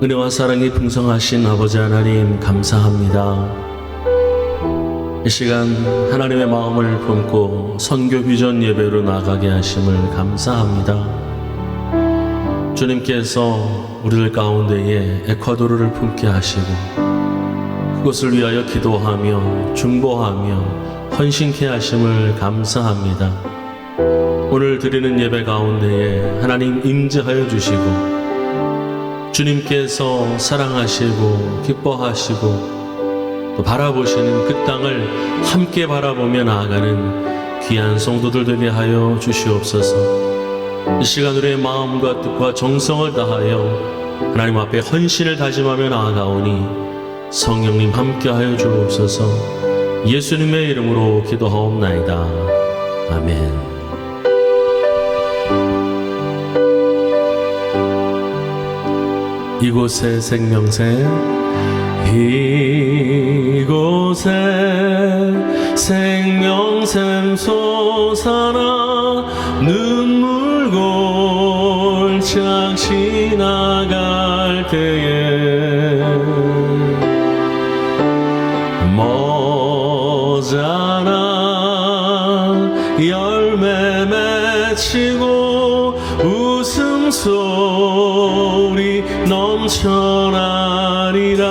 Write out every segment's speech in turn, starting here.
은혜와 사랑이 풍성하신 아버지 하나님 감사합니다. 이 시간 하나님의 마음을 품고 선교 비전 예배로 나가게 하심을 감사합니다. 주님께서 우리들 가운데에 에콰도르를 품게 하시고 그것을 위하여 기도하며 중보하며 헌신케 하심을 감사합니다. 오늘 드리는 예배 가운데에 하나님 임재하여 주시고 주님께서 사랑하시고 기뻐하시고 또 바라보시는 그 땅을 함께 바라보며 나아가는 귀한 성도들 되게 하여 주시옵소서. 이 시간 우리의 마음과 뜻과 정성을 다하여 하나님 앞에 헌신을 다짐하며 나아가오니 성령님 함께하여 주옵소서. 예수님의 이름으로 기도하옵나이다. 아멘. 이곳에 생명샘, 이곳에 생명샘 솟아나 눈물 골짝 지나갈 때에 머자나 열매 맺히고 웃음소리 넘쳐나리라.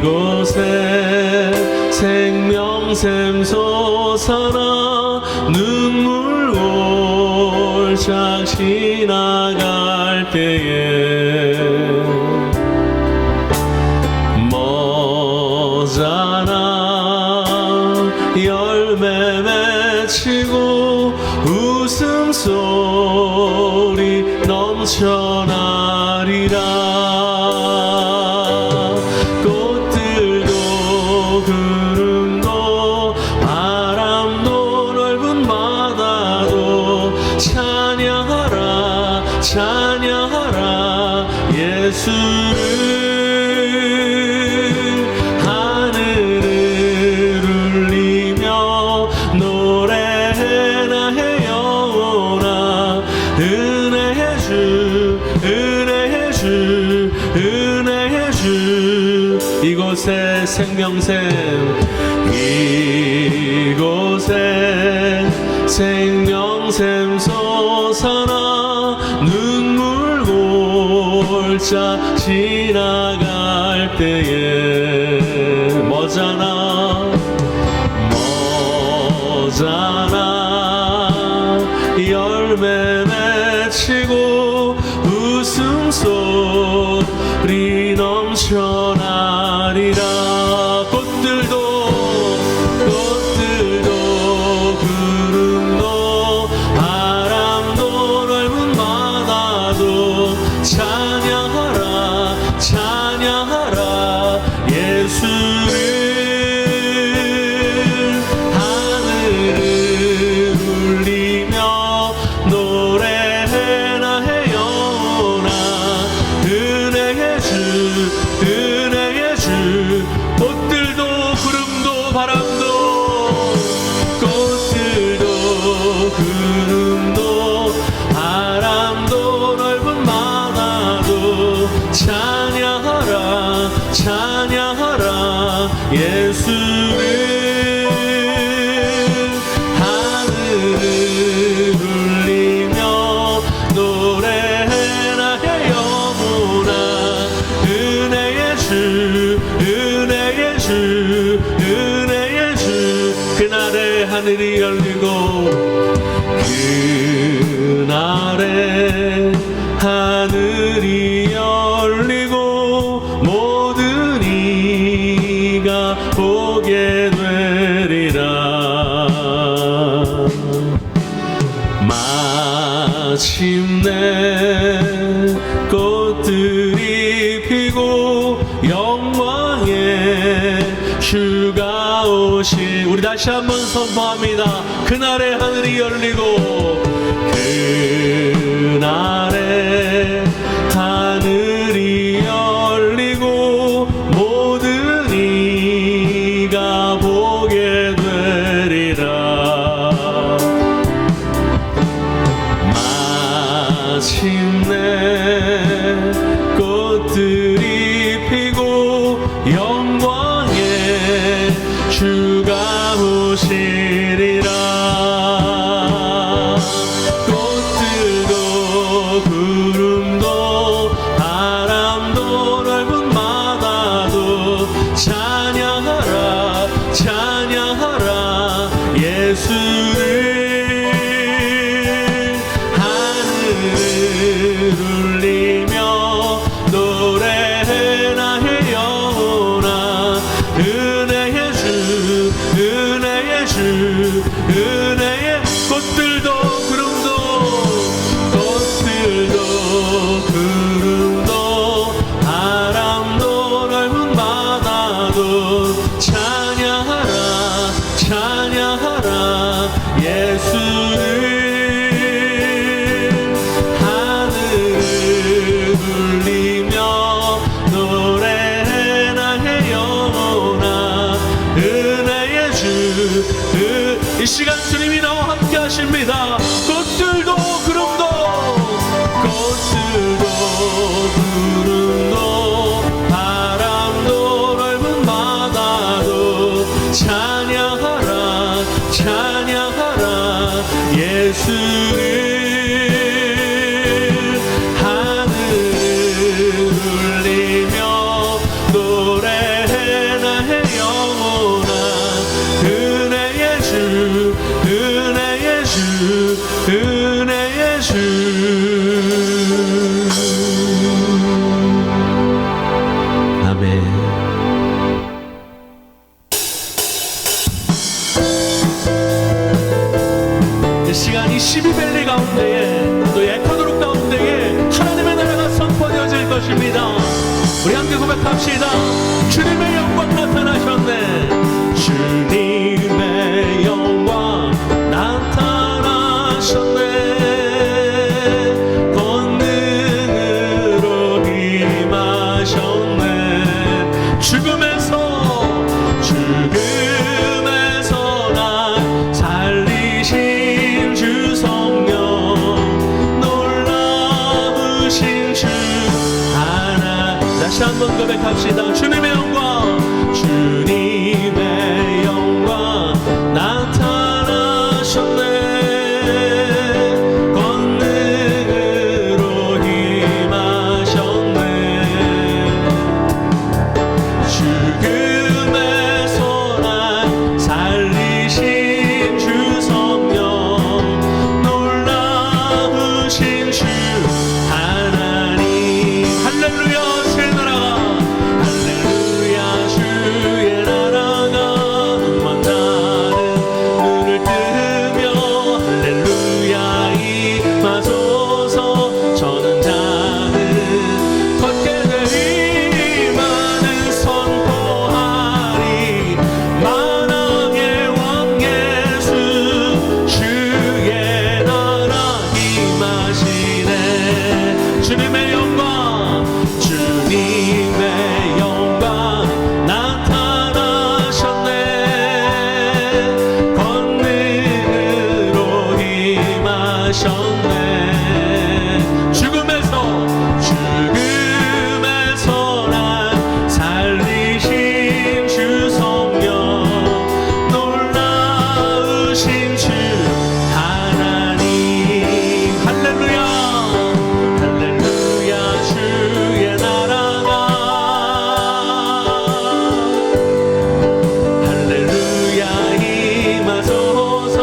이곳에 생명샘 솟아나 눈물 골짝 지나갈 때에 머자나 열매 맺히고 웃음소리 넘쳐나리라. 꽃들도 구름도 바람도 넓은 바다도 찬양하라 찬양하라 예수를. 하늘을 울리며 노래나 해요. 은혜의 주 은혜의 주 은혜의 주. 이곳에 생명샘, 이곳에 생명샘 솟아나 눈물 골짝 지나갈 때에 머자나 열매 맺히고 웃음소리 넘쳐나리라. 꽃들도 구름도 바람도 넓은 바다도 찬양하라 찬양하라 예수를. 하늘을 울리며 노래나 해요. 은혜의 주 은혜의 주. 꽃들도 구름도 바람도 꽃들도 구름도 바람도 넓은 바다도 찬양하라 찬양하라 예수를. 하늘을 울리며 노래나 해요. 은혜의 주 은혜의 주 은혜의 주. 그날에 하늘이 열리고 그날에 하늘이 열리고 모든 이가 보게 되리라. 마침내 꽃들이 피고 영광의 주가 오시. 우리 다시 한번 선포합니다. 그날에 하늘이 열리고 그날에 하늘이 열리고 모든 이가 보게 되리라. 이 시간 주님이 나와 함께 하십니다. 꽃들도 구름도 바람도 넓은 바다도 찬양하라 찬양하라 예수를. 하늘을 울리며 노래해 나의 영혼아. 은혜의 주 은혜의 주 은혜의 주. 아멘. 이 시간 이 시비벨리 가운데에 또 에콰도르 가운데에 하나님의 나라가 선포되어질 것입니다. 우리 함께 고백합시다. 주님의 영광 나타나셨네. 주님의 영광 나타나셨네. 권능으로 임하셨네. 죽음에서 날 살리신 주 성령 놀라우신 주 하나. 다시 한번 고백합시다. 주님의 영광 주님의 영광 나타나셨네. 권능으로 임하셨네. 죽음에서 날 살리신 주 성령 놀라우신 주 하나님. 할렐루야. 주의 나라가 할렐루야. 주의 나라가 만나는 눈을 뜨며 할렐루야 임하소서. 저는 자는 걷게 되리만은 선포하리. 만왕의 왕 예수 주의 나라 임하시네. 주님의 영광 주님의 영광 나타나셨네. 권능으로 임하셨네. 죽음에서 날 살리신 주 성령 놀라우신 주 하나님. 할렐루야. 할렐루야. 주의 나라가 할렐루야 임하소서.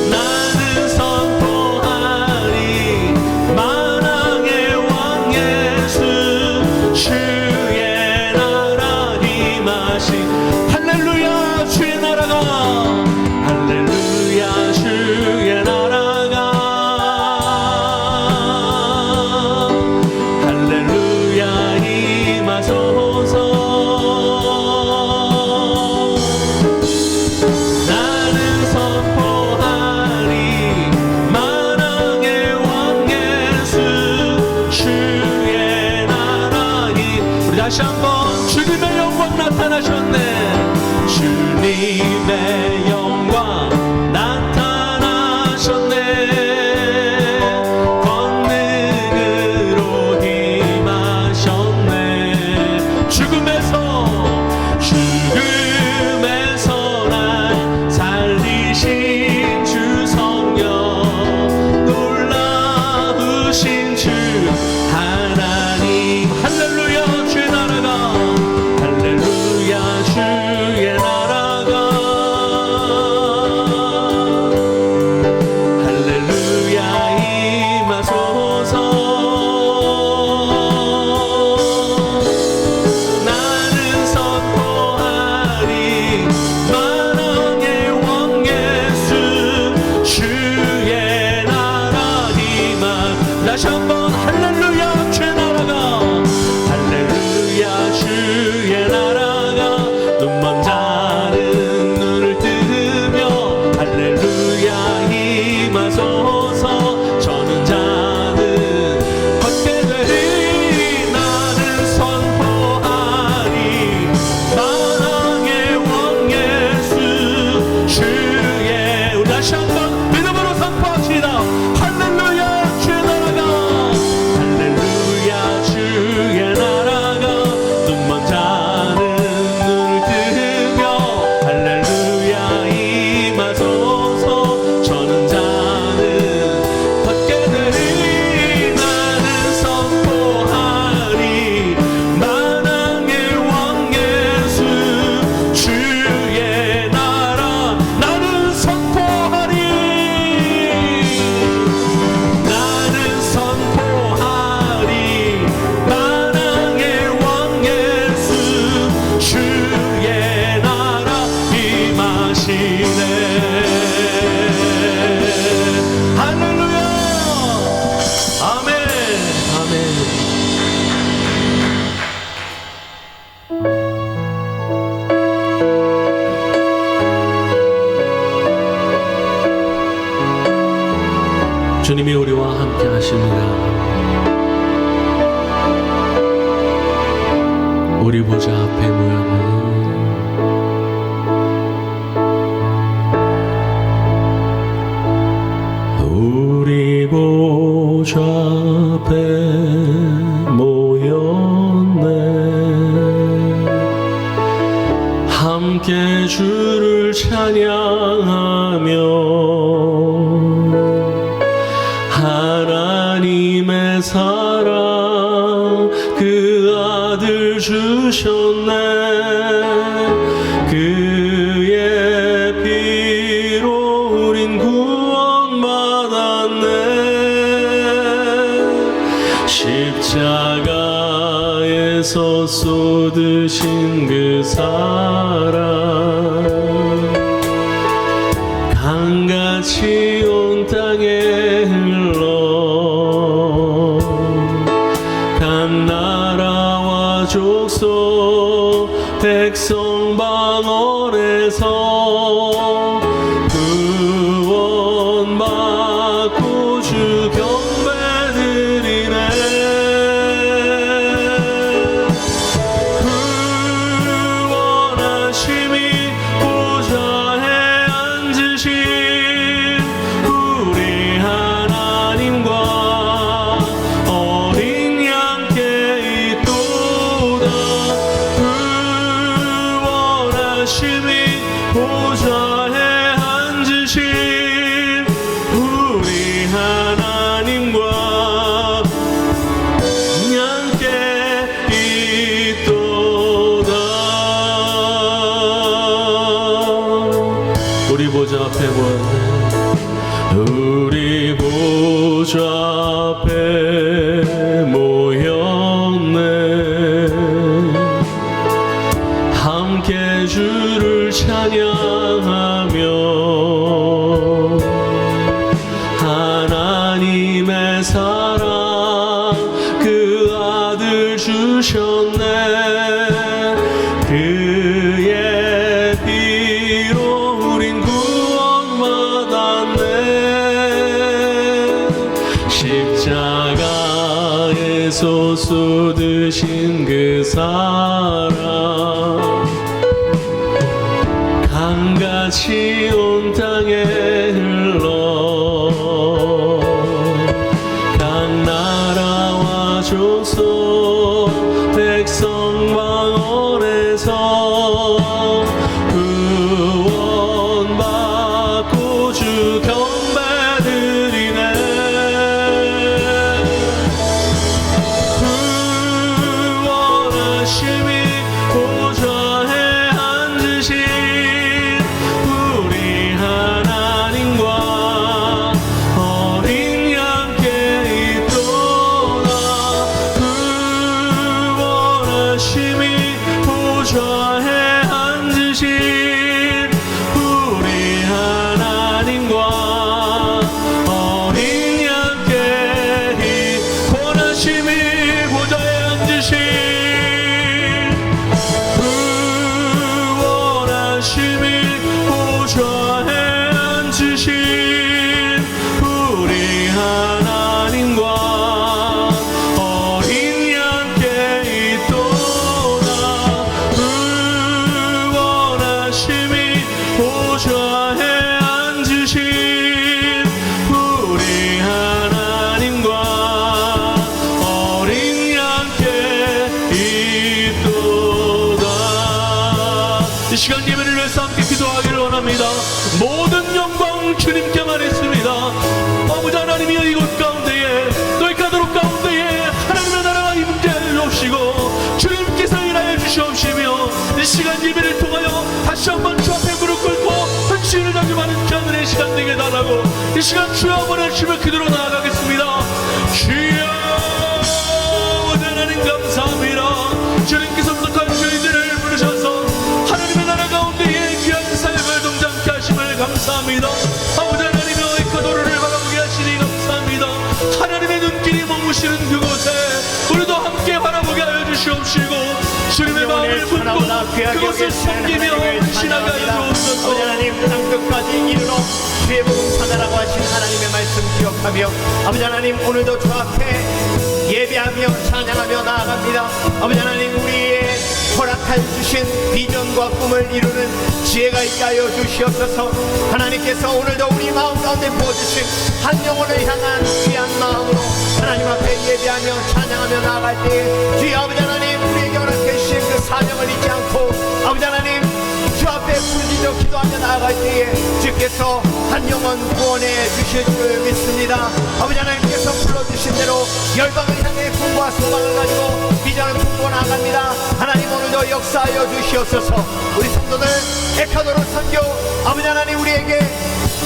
나는 선포하리. 만왕의 왕 예수 주의 나라 임하신. 할렐루야. 주의 나라가 할렐루야. 주의 나라가 할렐루야 임하소서. 나는 선포하리. 만왕의 왕 예수 주의 나라 임. 우리 다시 한번 주님의 영광 나타나셨네. 주님의 영광 나타나셨네. 권능으로 임하셨네. 죽음에서 날 살리신 주 성령 놀라우신 주 하나님. 할렐루야. 주의 나라가 할렐루야. 주의 나라가 할렐루야 임하소서. 나는 선포하리. 만왕의 왕 예수 주의 나라 임하. 다시 한번 계십니다. 우리 보좌 앞에 모여는 우리 보좌 앞에 모였네. 함께 주를 찬양하며 하나님의 사랑 그 아들 주셨네. 그의 피로 우린 구원받았네. 십자가에서 쏟으신 그 사랑 강같이 온 땅에 흘러 간 나라와 족속 백성 방언에서 구원받고 주 경배드리네. 구원하심이 보좌에 앉으신 우리 하나님과 어린 양께 있도다. 구원하심이 보좌에 앉으신 우리 하나님과 양께 있도다. 우리 보좌 앞에 모였네. 우리 보좌 앞에 모였네. 함께 주를 찬양하며 하나님의 사랑 그 아들 주셨네. 그의 피로 우린 구원받았네. 십자가에서 쏟으신 그 사랑 강같이 온 땅에 흘러 각 나라와 족속 백성 방언에서 구원받고 주 경배드리네. 구원하심이 보좌에 앉으신 우리 하나님과 어린 양께 있도다. 구원하심이 보좌에 앉으신 우리 하나님과 어린 양께 구원하심이 보좌에 앉으신 구원하심이 보좌에 앉으신 우리 하나님과 어린 양께 있도다. 구원하심이 보좌에 앉으신 우리 하나님과 어린 양께 있도다. 이 시간 예배를 위해서 함께 기도하기를 원합니다. 모든 영광 주님께만 있습니다. 아버지 하나님이여, 이곳 가운데에 너희 가도록 가운데에 하나님의 나라가 임재하여 주옵시고 주님께서 일하여 주시옵시며 이 시간 예배를 통하여 다시 한번 주 앞에 무릎 꿇고 헌신을 다짐하는 자들의 시간 되게 달라고 이 시간 주여 아버지를 주며 기도로 나아가겠습니다. 주여 아버지 하나님 감사합니다. 주님께서 부탁한 저희들을 부르셔서 하나님의 나라 가운데에 귀한 사역을 동장케 하심을 감사합니다. 아버지 하나님의 이카도를 바라보게 하시니 감사합니다. 하나님의 눈길이 머무시는 그곳에 우리도 함께 바라보게 하여 주시옵시고 주님의 마음을 품고 그것을 섬기며 헌신하게 하여 주옵소서. 아버지 하나님 땅 끝까지 이르러 주의 복음 전하라고 하신 하나님의 말씀 기억하며 아버지 하나님, 오늘도 주 앞에 예배하며 찬양하며 나아갑니다. 아버지 하나님, 우리의 허락해 주신 비전과 꿈을 이루는 지혜가 있게 하여 주시옵소서. 하나님께서 오늘도 우리 마음 가운데 부어주신 한 영혼을 향한 귀한 마음으로 하나님 앞에 예배하며 찬양하며 나아갈 때에 주의 아버지 하나님, 우리에게 허락해 주신 그 사명을 잊지 않고 아버지 하나님, 주 앞에 부르짖어 기도하며 나아갈 때에 주께서 한 영혼 구원해 주실 줄 믿습니다. 아버지 하나님께서 불러주신 대로 열방을 향해 꿈과 소망을 가지고 비전을 품고 나아갑니다. 하나님, 오늘도 역사하여 주시옵소서. 우리 성도들 에콰도르 선교 아버지 하나님, 우리에게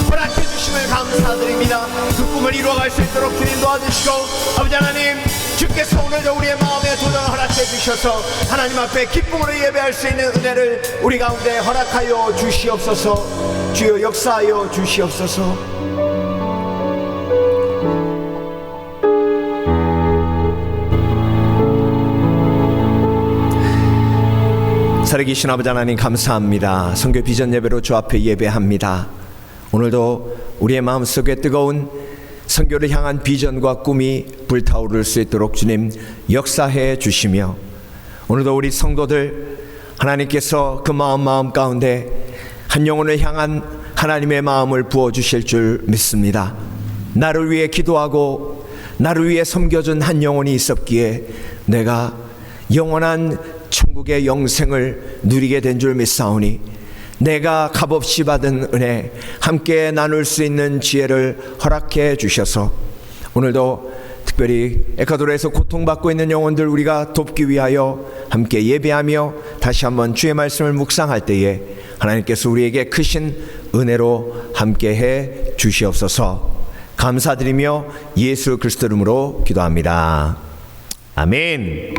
허락해 주심을 감사드립니다. 그 꿈을 이루어갈 수 있도록 주님 도와주시고 아버지 하나님, 주께서 오늘도 우리의 마음에 도전을 허락해 주셔서 하나님 앞에 기쁨으로 예배할 수 있는 은혜를 우리 가운데 허락하여 주시옵소서. 주여 역사하여 주시옵소서. 살아계신 아버지 하나님, 감사합니다. 선교 비전 예배로 주 앞에 예배합니다. 오늘도 우리의 마음속에 뜨거운 선교를 향한 비전과 꿈이 불타오를 수 있도록 주님 역사해 주시며, 오늘도 우리 성도들 하나님께서 그 마음 가운데 한 영혼을 향한 하나님의 마음을 부어주실 줄 믿습니다. 나를 위해 기도하고 나를 위해 섬겨준 한 영혼이 있었기에 내가 영원한 천국의 영생을 누리게 된 줄 믿사오니, 내가 값없이 받은 은혜 함께 나눌 수 있는 지혜를 허락해 주셔서 오늘도 특별히 에콰도르에서 고통받고 있는 영혼들 우리가 돕기 위하여 함께 예배하며 다시 한번 주의 말씀을 묵상할 때에 하나님께서 우리에게 크신 은혜로 함께해 주시옵소서. 감사드리며 예수 그리스도 이름으로 기도합니다. 아멘.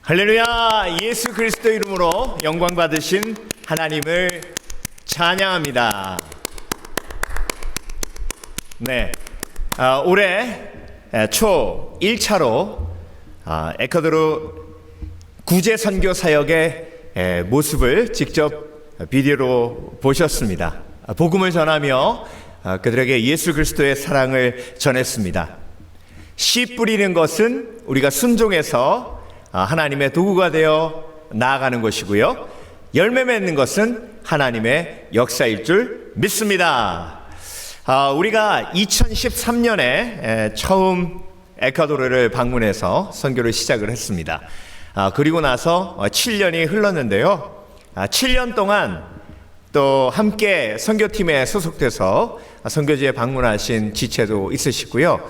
할렐루야. 예수 그리스도 이름으로 영광 받으신 하나님을 찬양합니다. 네, 올해 초 1차로 에콰도르 구제 선교 사역의 모습을 직접 비디오로 보셨습니다. 복음을 전하며 그들에게 예수 그리스도의 사랑을 전했습니다. 씨 뿌리는 것은 우리가 순종해서 하나님의 도구가 되어 나아가는 것이고요, 열매 맺는 것은 하나님의 역사일 줄 믿습니다. 우리가 2013년에 처음 에콰도르를 방문해서 선교를 시작을 했습니다. 그리고 나서 7년이 흘렀는데요. 7년 동안 또 함께 선교팀에 소속돼서 선교지에 방문하신 지체도 있으시고요.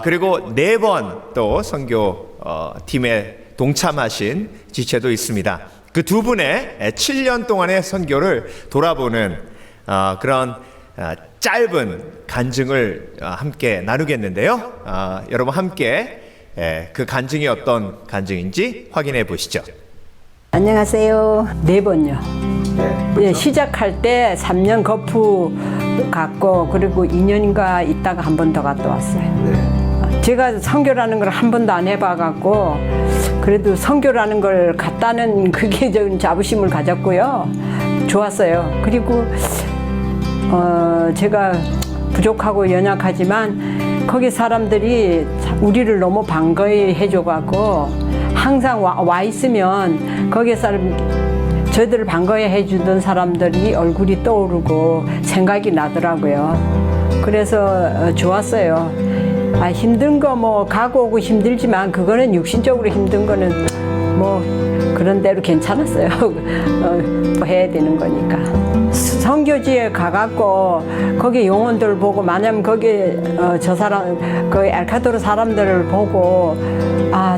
그리고 4번 또 선교팀에 동참하신 지체도 있습니다. 그 두 분의 7년 동안의 선교를 돌아보는 그런 짧은 간증을 함께 나누겠는데요. 여러분 함께 그 간증이 어떤 간증인지 확인해 보시죠. 안녕하세요. 4번요. 네, 예, 시작할 때 3년 거푸 갔고 그리고 2년인가 있다가 한 번 더 갔다 왔어요. 네. 제가 선교라는 걸 한 번도 안 해봐갖고 그래도 선교라는 걸 갔다는 그게 좀 자부심을 가졌고요. 좋았어요. 그리고 제가 부족하고 연약하지만 거기 사람들이 우리를 너무 반가워해 줘갖고 항상 와 있으면 거기 저희들을 반가워해 주던 사람들이 얼굴이 떠오르고 생각이 나더라고요. 그래서 좋았어요. 힘든 거 뭐 가고 오고 힘들지만 그거는 육신적으로 힘든 거는 뭐 그런 대로 괜찮았어요. 해야 되는 거니까. 선교지에 가갖고 거기 영혼들 보고 만약 거기 저 사람 그 엘카도르 사람들을 보고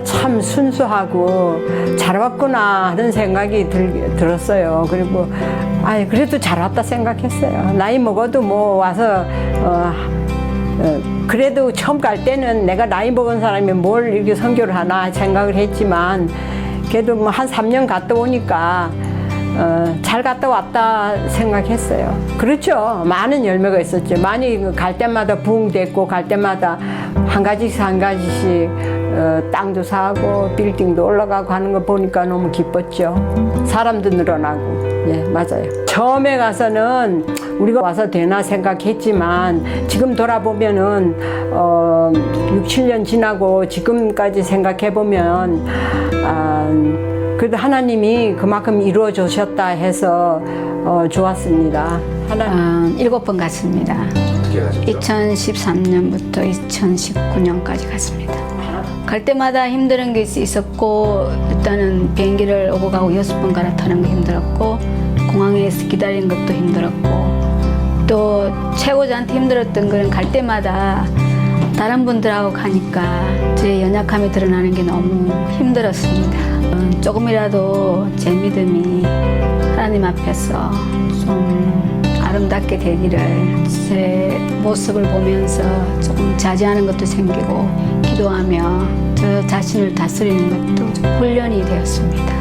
참 순수하고 잘 왔구나 하는 생각이 들었어요. 그리고 그래도 잘 왔다 생각했어요. 나이 먹어도 뭐 와서 그래도 처음 갈 때는 내가 나이 먹은 사람이 뭘 이렇게 선교를 하나 생각을 했지만 그래도 뭐 한 3년 갔다 오니까 잘 갔다 왔다 생각했어요. 그렇죠. 많은 열매가 있었죠. 많이 갈 때마다 부흥됐고 갈 때마다 한 가지씩 땅도 사고 빌딩도 올라가고 하는 거 보니까 너무 기뻤죠. 사람도 늘어나고. 예, 맞아요. 처음에 가서는 우리가 와서 되나 생각했지만 지금 돌아보면은 6, 7년 지나고 지금까지 생각해보면 그래도 하나님이 그만큼 이루어 주셨다 해서 좋았습니다. 7번 갔습니다. 2013년부터 2019년까지 갔습니다. 갈 때마다 힘든 게 있었고 일단은 비행기를 오고 가고 6번 갈아타는 게 힘들었고 공항에서 기다리는 것도 힘들었고 또 최고 저한테 힘들었던 거는 갈 때마다 다른 분들하고 가니까 제 연약함이 드러나는 게 너무 힘들었습니다. 조금이라도 제 믿음이 하나님 앞에서 좀 아름답게 되기를 제 모습을 보면서 조금 자제하는 것도 생기고 기도하며 저 자신을 다스리는 것도 좀 훈련이 되었습니다.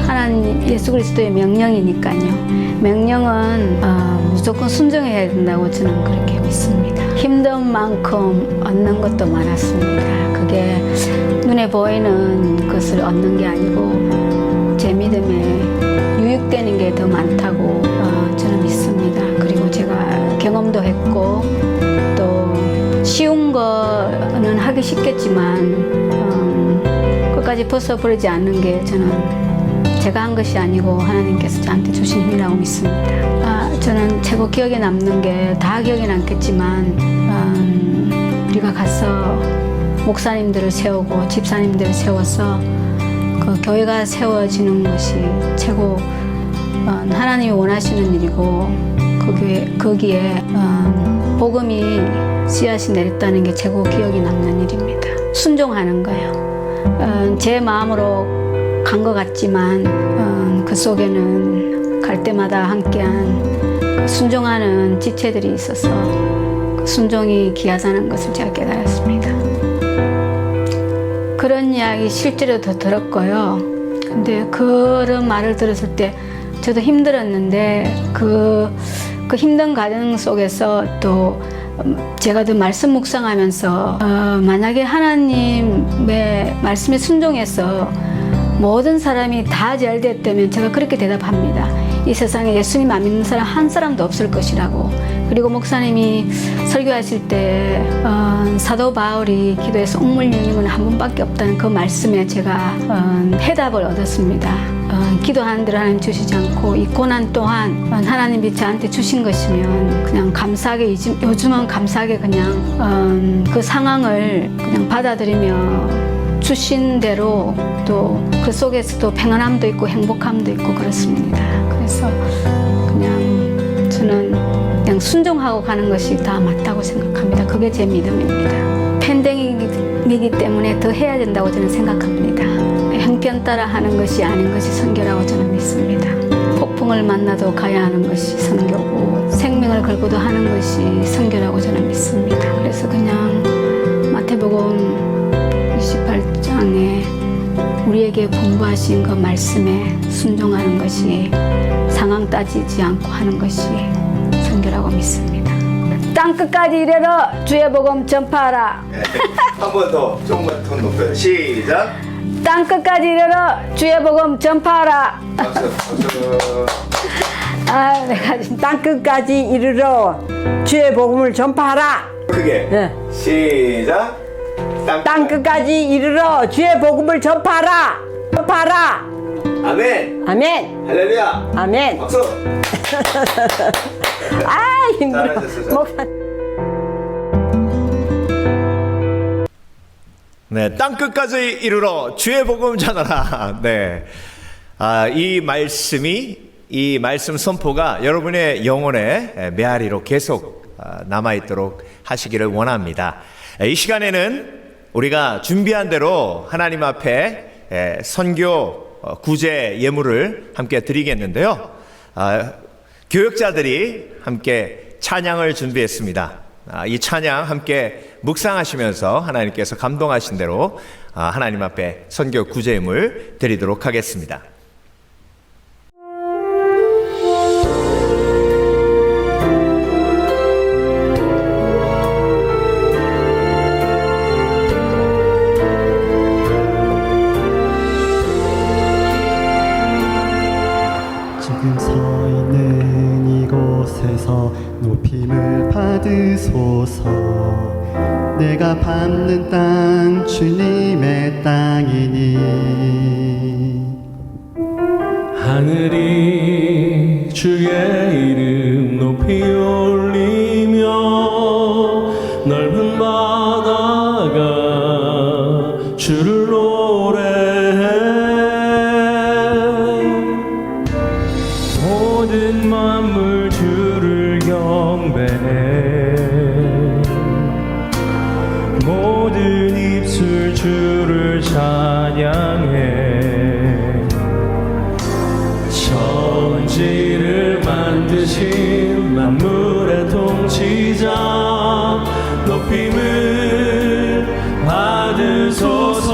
하나님 예수 그리스도의 명령이니까요. 명령은 무조건 순종해야 된다고 저는 그렇게 믿습니다. 힘든 만큼 얻는 것도 많았습니다. 그게 눈에 보이는 것을 얻는 게 아니고 제 믿음에 유익되는 게 더 많다고 저는 믿습니다. 그리고 제가 경험도 했고 또 쉬운 거는 하기 쉽겠지만 끝까지 벗어버리지 않는 게 저는 제가 한 것이 아니고 하나님께서 저한테 주신 힘이라고 믿습니다. 저는 최고 기억에 남는 게 다 기억에 남겠지만 우리가 가서 목사님들을 세우고 집사님들을 세워서 그 교회가 세워지는 것이 최고 하나님이 원하시는 일이고 거기에 복음이 씨앗이 내렸다는 게 최고 기억이 남는 일입니다. 순종하는 거예요. 제 마음으로 간 것 같지만 그 속에는 갈 때마다 함께한 순종하는 지체들이 있어서 그 순종이 귀하다는 것을 제가 깨달았습니다. 그런 이야기 실제로 더 들었고요. 근데 그런 말을 들었을 때 저도 힘들었는데 그 힘든 과정 속에서 또 제가 더 말씀 묵상하면서 만약에 하나님의 말씀에 순종해서 모든 사람이 다 잘 됐다면 제가 그렇게 대답합니다. 이 세상에 예수님 안 믿는 사람 한 사람도 없을 것이라고. 그리고 목사님이 설교하실 때 사도 바울이 기도해서 옥물 유님은 한 분밖에 없다는 그 말씀에 제가 해답을 얻었습니다. 기도하는 대로 하나님 주시지 않고 이 고난 또한 하나님이 저한테 주신 것이면 그냥 감사하게 요즘은 감사하게 그냥 그 상황을 그냥 받아들이며 주신 대로 또 그 속에서도 평안함도 있고 행복함도 있고 그렇습니다. 그래서 그냥 저는 그냥 순종하고 가는 것이 다 맞다고 생각합니다. 그게 제 믿음입니다. 팬데믹이기 때문에 더 해야 된다고 저는 생각합니다. 형편 따라 하는 것이 아닌 것이 선교라고 저는 믿습니다. 폭풍을 만나도 가야 하는 것이 선교고 생명을 걸고도 하는 것이 선교라고 저는 믿습니다. 그래서 그냥 마태복음 28장에 우리에게 공부하신 그 말씀에 순종하는 것이 상황 따지지 않고 하는 것이 선교라고 믿습니다. 땅 끝까지 이르러 주의 복음 전파하라. 한 번 더 조금만 더 높여요. 시작. 땅 끝까지 이르러 주의 복음 전파하라. 박수 박수. 내가 땅 끝까지 이르러 주의 복음을 전파하라. 크게. 네. 시작. 땅 끝까지 이르러 주의 복음을 전파하라. 전파하라. 아멘. 아멘. 할렐루야. 아멘. 박수. 힘들어. 잘하셨어요. 네, 땅 끝까지 이르러 주의 복음 전하라. 네, 이 말씀 선포가 여러분의 영혼의 메아리로 계속 남아있도록 하시기를 원합니다. 이 시간에는 우리가 준비한 대로 하나님 앞에 선교 구제 예물을 함께 드리겠는데요. 교역자들이 함께 찬양을 준비했습니다. 이 찬양 함께 묵상하시면서 하나님께서 감동하신 대로 하나님 앞에 선교 구제임을 드리도록 하겠습니다. 지금 서 있는 이곳에서 높임을 받으소서. 내가 밟는 땅 주님의 땅이니 하늘이 주의 이름 높이 올리며 넓은 바다가 주를 노래해 모든 만물 주를 경배해 모든 입술 주를 찬양해 천지를 만드신 만물의 통치자 높임을 받으소서.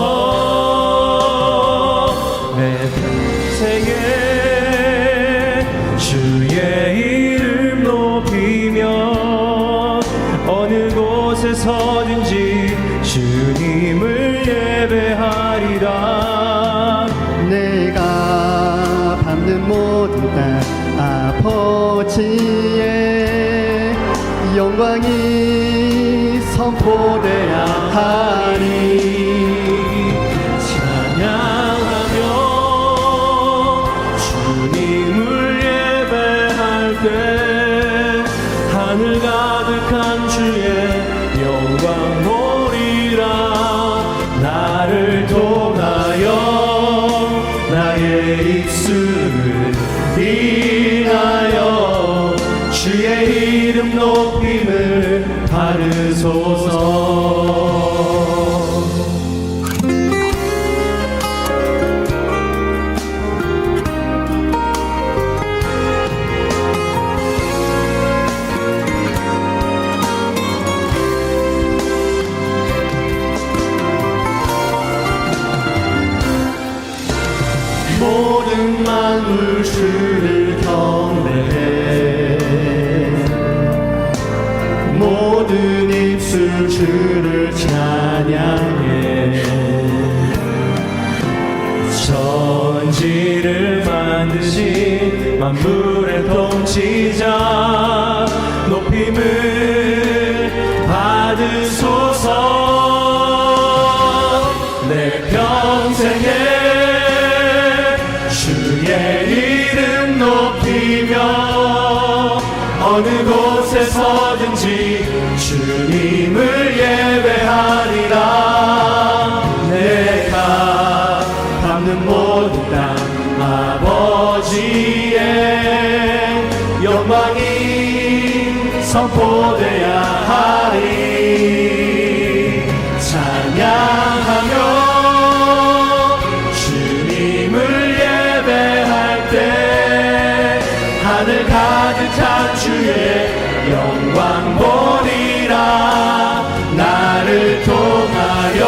내 평생에 주의 이름 높이며 어느 곳에 서든지 주님을 예배하리라. 내가 밟는 모든 땅 아버지의 영광이 선포되야 하리. 찬양하며 주님을 예배할 때 하늘 가득한 주의 영광 보리라. 나를 통하여 나의 입술을 인하여 주의 이름 높임을 받으소서. 모든 만물 주를 경배해 모든 입술 주를 찬양해 천지를 만드신 만물의 통치자 높이 높임을 받으소서. 내 평생에 주의 이름 높이며 어느 곳에 서든지 주님을 예배하리라. 내가 밟는 모든 땅 아버지의 영광이 선포되야 하리. 찬양하며 주님을 예배할 때 하늘 가득한 주의 영광 보리라. 나를 통하여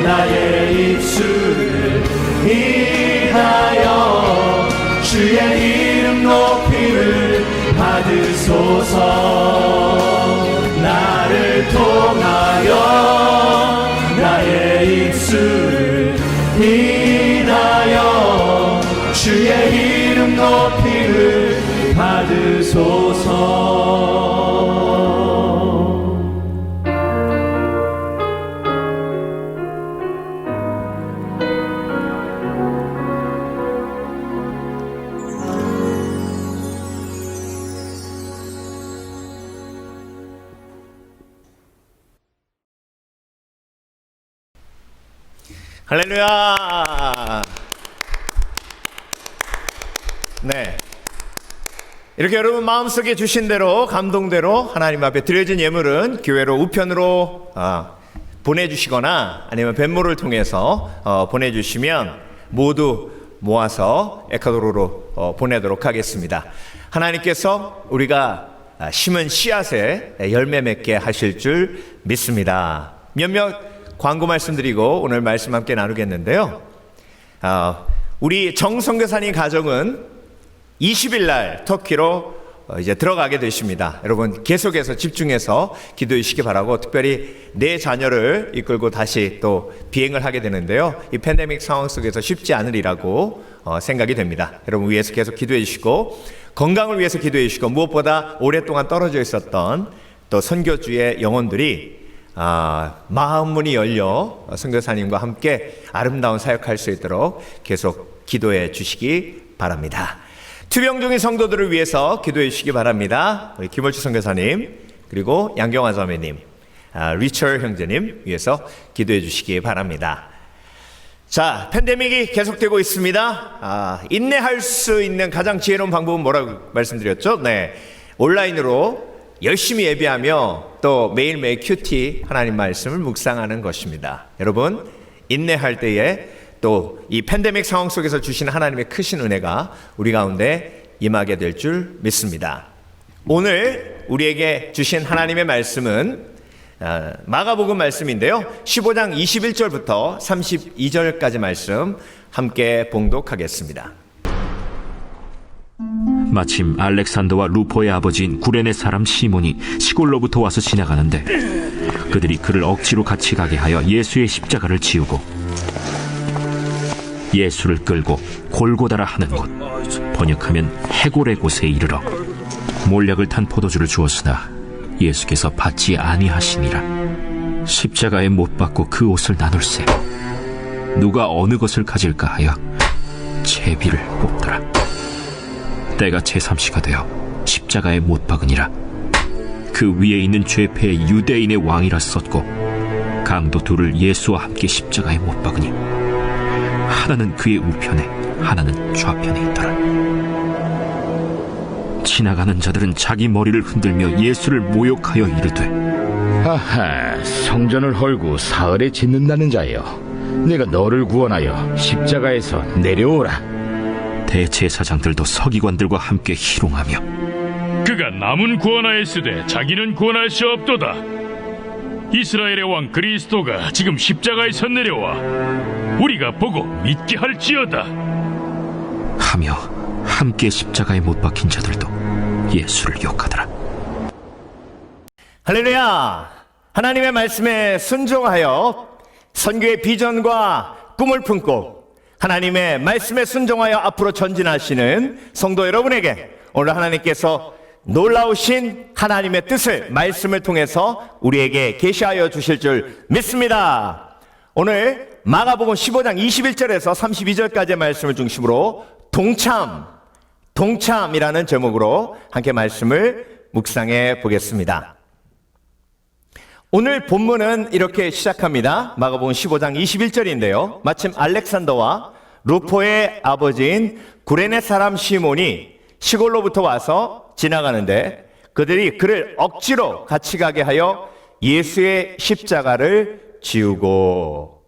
나의 입술을 인하여 주의 이름 높임을 받으소서. 나를 통하여 나의 입술을 인하여 주의 이름 높임을 받으소서. 할렐루야. 네, 이렇게 여러분 마음속에 주신 대로 감동대로 하나님 앞에 드려진 예물은 교회로 우편으로 보내주시거나 아니면 뱃모를 통해서 보내주시면 모두 모아서 에콰도르로 보내도록 하겠습니다. 하나님께서 우리가 심은 씨앗에 열매 맺게 하실 줄 믿습니다. 몇몇 광고 말씀드리고 오늘 말씀 함께 나누겠는데요. 우리 정선교사님 가정은 20일 날 터키로 이제 들어가게 되십니다. 여러분 계속해서 집중해서 기도해 주시기 바라고, 특별히 내 자녀를 이끌고 다시 또 비행을 하게 되는데요. 이 팬데믹 상황 속에서 쉽지 않으리라고 생각이 됩니다. 여러분 위해서 계속 기도해 주시고, 건강을 위해서 기도해 주시고, 무엇보다 오랫동안 떨어져 있었던 또 선교주의 영혼들이 마음 문이 열려 선교사님과 함께 아름다운 사역할 수 있도록 계속 기도해 주시기 바랍니다. 투병 중인 성도들을 위해서 기도해 주시기 바랍니다. 우리 김월주 선교사님, 그리고 양경화 자매님, 리처 형제님 위해서 기도해 주시기 바랍니다. 자, 팬데믹이 계속되고 있습니다. 인내할 수 있는 가장 지혜로운 방법은 뭐라고 말씀드렸죠? 네, 온라인으로 열심히 예배하며 또 매일매일 큐티 하나님 말씀을 묵상하는 것입니다. 여러분 인내할 때에 또 이 팬데믹 상황 속에서 주신 하나님의 크신 은혜가 우리 가운데 임하게 될 줄 믿습니다. 오늘 우리에게 주신 하나님의 말씀은 마가복음 말씀인데요, 15장 21절부터 32절까지 말씀 함께 봉독하겠습니다. 마침 알렉산더와 루포의 아버지인 구레네 사람 시몬이 시골로부터 와서 지나가는데 그들이 그를 억지로 같이 가게 하여 예수의 십자가를 지우고 예수를 끌고 골고다라 하는 곳, 번역하면 해골의 곳에 이르러 몰약을 탄 포도주를 주었으나 예수께서 받지 아니하시니라. 십자가에 못 박고 그 옷을 나눌세 누가 어느 것을 가질까 하여 제비를 뽑더라. 때가 제3시가 되어 십자가에 못 박으니라. 그 위에 있는 죄패의 유대인의 왕이라 썼고 강도 둘을 예수와 함께 십자가에 못 박으니 하나는 그의 우편에 하나는 좌편에 있더라. 지나가는 자들은 자기 머리를 흔들며 예수를 모욕하여 이르되, 하하, 성전을 헐고 사흘에 짓는다는 자여, 내가 너를 구원하여 십자가에서 내려오라. 대제사장들도 서기관들과 함께 희롱하며, 그가 남은 구원하였으되 자기는 구원할 수 없도다. 이스라엘의 왕 그리스도가 지금 십자가에서 내려와 우리가 보고 믿게 할지어다 하며 함께 십자가에 못 박힌 자들도 예수를 욕하더라. 할렐루야. 하나님의 말씀에 순종하여 선교의 비전과 꿈을 품고 하나님의 말씀에 순종하여 앞으로 전진하시는 성도 여러분에게 오늘 하나님께서 놀라우신 하나님의 뜻을 말씀을 통해서 우리에게 계시하여 주실 줄 믿습니다. 오늘 마가복음 15장 21절에서 32절까지의 말씀을 중심으로 동참이라는 제목으로 함께 말씀을 묵상해 보겠습니다. 오늘 본문은 이렇게 시작합니다. 마가복음 15장 21절인데요. 마침 알렉산더와 루포의 아버지인 구레네 사람 시몬이 시골로부터 와서 지나가는데 그들이 그를 억지로 같이 가게 하여 예수의 십자가를 지우고.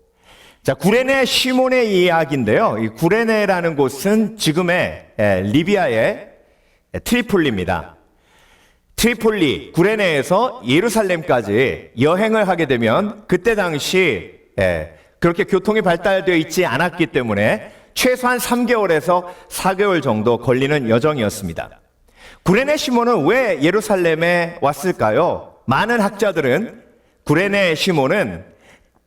자, 구레네 시몬의 이야기인데요. 이 구레네라는 곳은 지금의 리비아의 트리폴리입니다. 트리폴리, 구레네에서 예루살렘까지 여행을 하게 되면 그때 당시 그렇게 교통이 발달되어 있지 않았기 때문에 최소한 3개월에서 4개월 정도 걸리는 여정이었습니다. 구레네 시몬은 왜 예루살렘에 왔을까요? 많은 학자들은 구레네 시몬은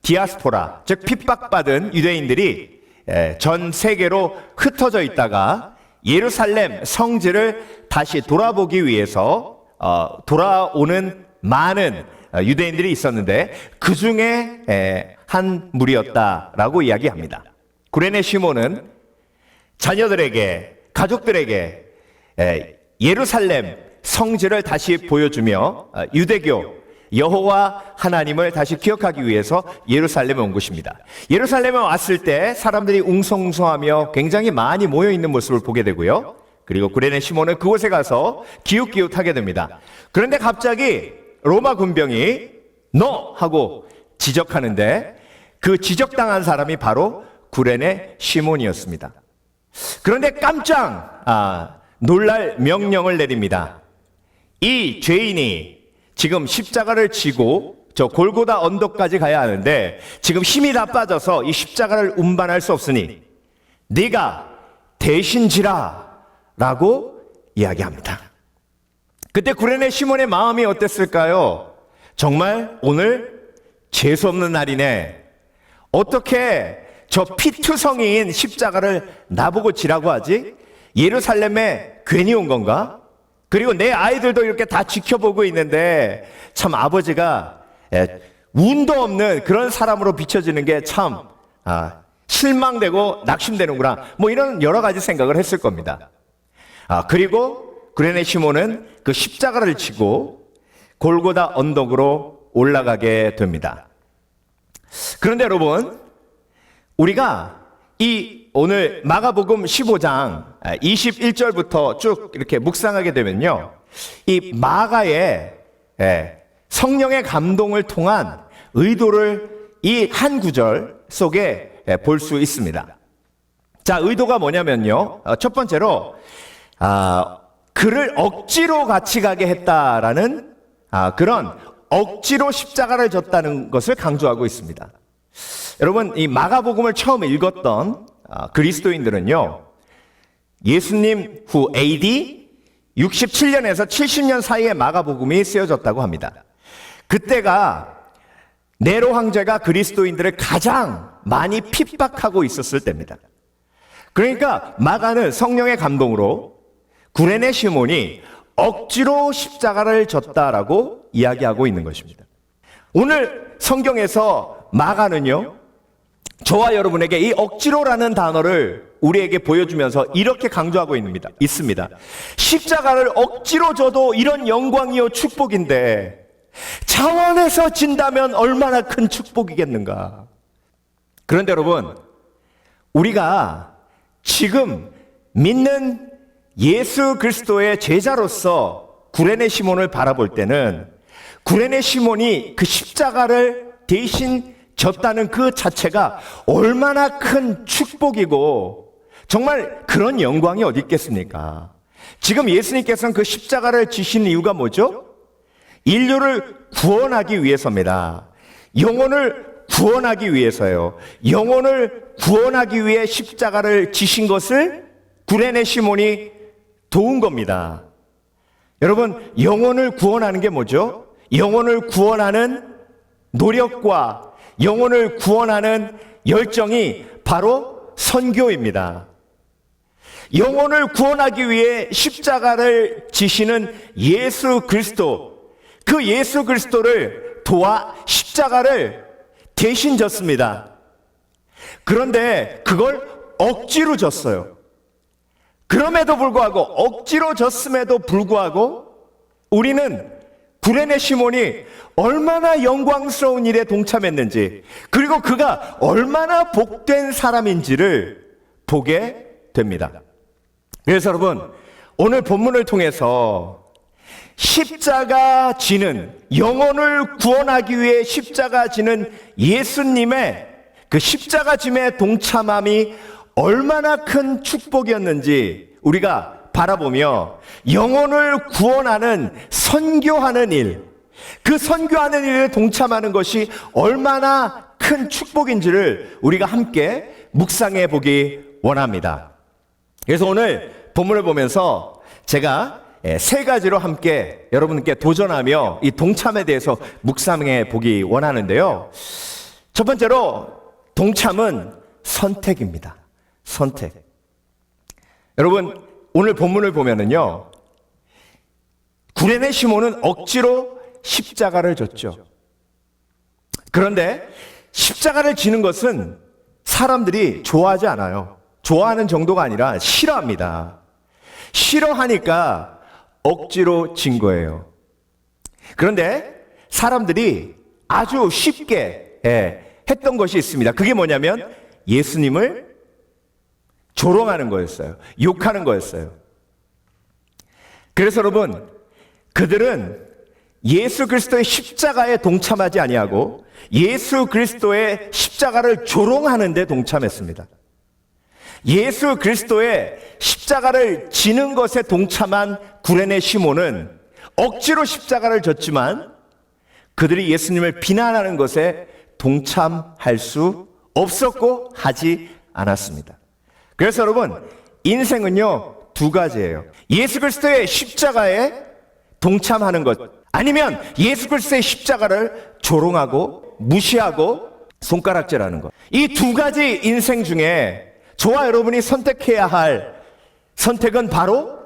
디아스포라, 즉 핍박받은 유대인들이 전 세계로 흩어져 있다가 예루살렘 성지를 다시 돌아보기 위해서 돌아오는 많은 유대인들이 있었는데 그 중에 한 무리였다라고 이야기합니다. 구레네 시몬은 자녀들에게, 가족들에게 예루살렘 성지를 다시 보여주며 유대교, 여호와 하나님을 다시 기억하기 위해서 예루살렘에 온 것입니다. 예루살렘에 왔을 때 사람들이 웅성웅성하며 굉장히 많이 모여있는 모습을 보게 되고요. 그리고 구레네 시몬은 그곳에 가서 기웃기웃하게 됩니다. 그런데 갑자기 로마 군병이 너! 하고 지적하는데 그 지적당한 사람이 바로 구레네 시몬이었습니다. 그런데 깜짝 놀랄 명령을 내립니다. 이 죄인이 지금 십자가를 지고 저 골고다 언덕까지 가야 하는데 지금 힘이 다 빠져서 이 십자가를 운반할 수 없으니 네가 대신 지라 라고 이야기합니다. 그때 구레네 시몬의 마음이 어땠을까요? 정말 오늘 재수없는 날이네. 어떻게 저 피투성이인 십자가를 나보고 지라고 하지? 예루살렘에 괜히 온 건가? 그리고 내 아이들도 이렇게 다 지켜보고 있는데 참 아버지가 운도 없는 그런 사람으로 비춰지는 게 참 실망되고 낙심되는구나. 뭐 이런 여러 가지 생각을 했을 겁니다. 그리고 구레네 시몬은 그 십자가를 지고 골고다 언덕으로 올라가게 됩니다. 그런데 여러분, 우리가 이 오늘 마가복음 15장 21절부터 쭉 이렇게 묵상하게 되면요, 이 마가의 성령의 감동을 통한 의도를 이 한 구절 속에 볼 수 있습니다. 자, 의도가 뭐냐면요, 첫 번째로 그를 억지로 같이 가게 했다라는 그런 억지로 십자가를 졌다는 것을 강조하고 있습니다. 여러분, 이 마가복음을 처음 읽었던 그리스도인들은요, 예수님 후 AD 67년에서 70년 사이에 마가복음이 쓰여졌다고 합니다. 그때가 네로 황제가 그리스도인들을 가장 많이 핍박하고 있었을 때입니다. 그러니까 마가는 성령의 감동으로 구레네 시몬이 억지로 십자가를 졌다라고 이야기하고 있는 것입니다. 오늘 성경에서 마가는요, 저와 여러분에게 이 억지로라는 단어를 우리에게 보여주면서 이렇게 강조하고 있습니다. 십자가를 억지로 져도 이런 영광이요 축복인데 자원해서 진다면 얼마나 큰 축복이겠는가. 그런데 여러분, 우리가 지금 믿는 예수 그리스도의 제자로서 구레네 시몬을 바라볼 때는 구레네 시몬이 그 십자가를 대신 졌다는 그 자체가 얼마나 큰 축복이고 정말 그런 영광이 어디 있겠습니까? 지금 예수님께서는 그 십자가를 지신 이유가 뭐죠? 인류를 구원하기 위해서입니다. 영혼을 구원하기 위해서요. 영혼을 구원하기 위해 십자가를 지신 것을 구레네 시몬이 도운 겁니다. 여러분, 영혼을 구원하는 게 뭐죠? 영혼을 구원하는 노력과 영혼을 구원하는 열정이 바로 선교입니다. 영혼을 구원하기 위해 십자가를 지시는 예수 그리스도, 그 예수 그리스도를 도와 십자가를 대신 졌습니다. 그런데 그걸 억지로 졌어요. 그럼에도 불구하고, 억지로 졌음에도 불구하고 우리는 구레네 시몬이 얼마나 영광스러운 일에 동참했는지, 그리고 그가 얼마나 복된 사람인지를 보게 됩니다. 그래서 여러분, 오늘 본문을 통해서 십자가 지는, 영혼을 구원하기 위해 십자가 지는 예수님의 그 십자가 짐에 동참함이 얼마나 큰 축복이었는지 우리가 바라보며, 영혼을 구원하는, 선교하는 일, 그 선교하는 일에 동참하는 것이 얼마나 큰 축복인지를 우리가 함께 묵상해 보기 원합니다. 그래서 오늘 본문을 보면서 제가 세 가지로 함께 여러분께 도전하며 이 동참에 대해서 묵상해 보기 원하는데요. 첫 번째로, 동참은 선택입니다. 선택. 여러분, 오늘 본문을 보면은요, 구레네 시몬은 억지로 십자가를 졌죠. 그런데 십자가를 지는 것은 사람들이 좋아하지 않아요. 좋아하는 정도가 아니라 싫어합니다. 싫어하니까 억지로 진 거예요. 그런데 사람들이 아주 쉽게 했던 것이 있습니다. 그게 뭐냐면 예수님을 조롱하는 거였어요. 욕하는 거였어요. 그래서 여러분, 그들은 예수 그리스도의 십자가에 동참하지 아니하고 예수 그리스도의 십자가를 조롱하는 데 동참했습니다. 예수 그리스도의 십자가를 지는 것에 동참한 구레네 시몬은 억지로 십자가를 졌지만 그들이 예수님을 비난하는 것에 동참할 수 없었고 하지 않았습니다. 그래서 여러분, 인생은요, 두 가지예요. 예수 그리스도의 십자가에 동참하는 것, 아니면 예수 그리스도의 십자가를 조롱하고 무시하고 손가락질하는 것. 이 두 가지 인생 중에 저와 여러분이 선택해야 할 선택은 바로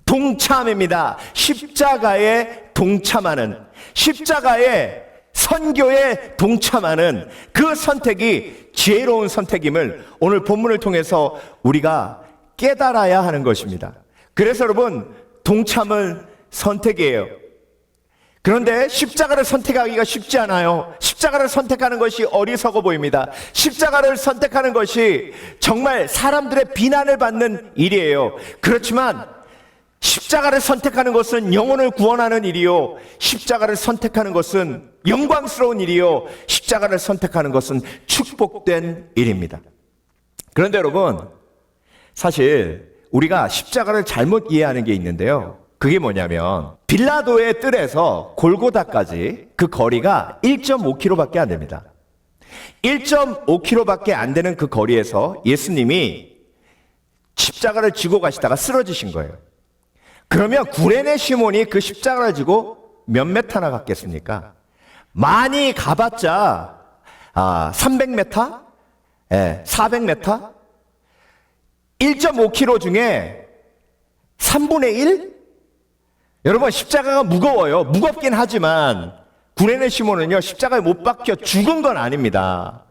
동참입니다. 십자가에 동참하는, 십자가의 선교에 동참하는 그 선택이 지혜로운 선택임을 오늘 본문을 통해서 우리가 깨달아야 하는 것입니다. 그래서 여러분, 동참은 선택이에요. 그런데 십자가를 선택하기가 쉽지 않아요. 십자가를 선택하는 것이 어리석어 보입니다. 십자가를 선택하는 것이 정말 사람들의 비난을 받는 일이에요. 그렇지만 십자가를 선택하는 것은 영혼을 구원하는 일이요, 십자가를 선택하는 것은 영광스러운 일이요, 십자가를 선택하는 것은 축복된 일입니다. 그런데 여러분, 사실 우리가 십자가를 잘못 이해하는 게 있는데요. 그게 뭐냐면 빌라도의 뜰에서 골고다까지 그 거리가 1.5km밖에 안 됩니다. 1.5km밖에 안 되는 그 거리에서 예수님이 십자가를 지고 가시다가 쓰러지신 거예요. 그러면 구레네 시몬이 그 십자가를 지고 몇 메타나 갔겠습니까? 많이 가봤자 300m? 400m? 1.5km 중에 3분의 1? 여러분, 십자가가 무거워요. 무겁긴 하지만 구레네 시몬은요, 십자가에 못 박혀 죽은 건 아닙니다.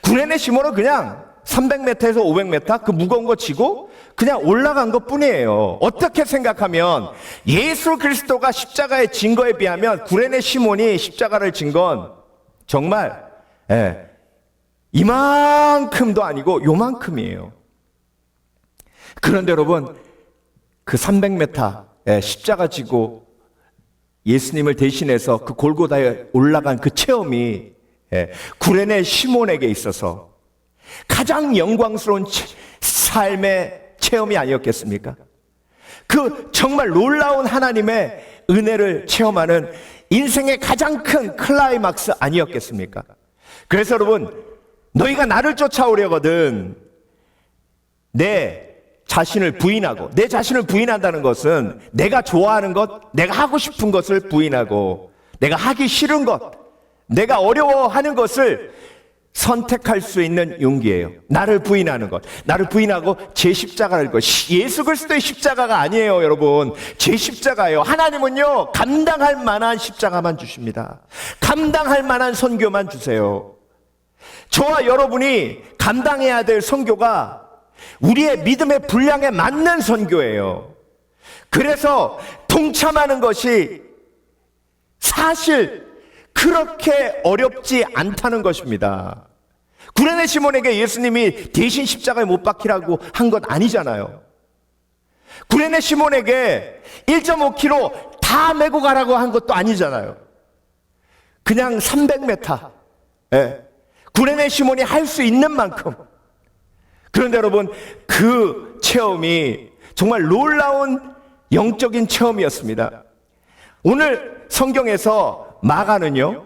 구레네 시몬은 그냥 300m에서 500m 그 무거운 거 지고 그냥 올라간 것 뿐이에요. 어떻게 생각하면 예수 그리스도가 십자가에 진 거에 비하면 구레네 시몬이 십자가를 진 건 정말 이만큼도 아니고 요만큼이에요. 그런데 여러분, 그 300m 십자가 지고 예수님을 대신해서 그 골고다에 올라간 그 체험이 구레네 시몬에게 있어서 가장 영광스러운 삶의 체험이 아니었겠습니까? 그 정말 놀라운 하나님의 은혜를 체험하는 인생의 가장 큰 클라이막스 아니었겠습니까? 그래서 여러분, 너희가 나를 쫓아오려거든 내 자신을 부인하고, 내 자신을 부인한다는 것은 내가 좋아하는 것, 내가 하고 싶은 것을 부인하고, 내가 하기 싫은 것, 내가 어려워하는 것을 선택할 수 있는 용기예요. 나를 부인하는 것. 나를 부인하고 제 십자가를 것. 예수 그리스도의 십자가가 아니에요, 여러분. 제 십자가예요. 하나님은요, 감당할 만한 십자가만 주십니다. 감당할 만한 선교만 주세요. 저와 여러분이 감당해야 될 선교가 우리의 믿음의 분량에 맞는 선교예요. 그래서 동참하는 것이 사실 그렇게 어렵지 않다는 것입니다. 구레네 시몬에게 예수님이 대신 십자가에 못 박히라고 한 건 아니잖아요. 구레네 시몬에게 1.5km 다 메고 가라고 한 것도 아니잖아요. 그냥 300m. 예. 구레네 시몬이 할 수 있는 만큼. 그런데 여러분, 그 체험이 정말 놀라운 영적인 체험이었습니다. 오늘 성경에서 마가는요,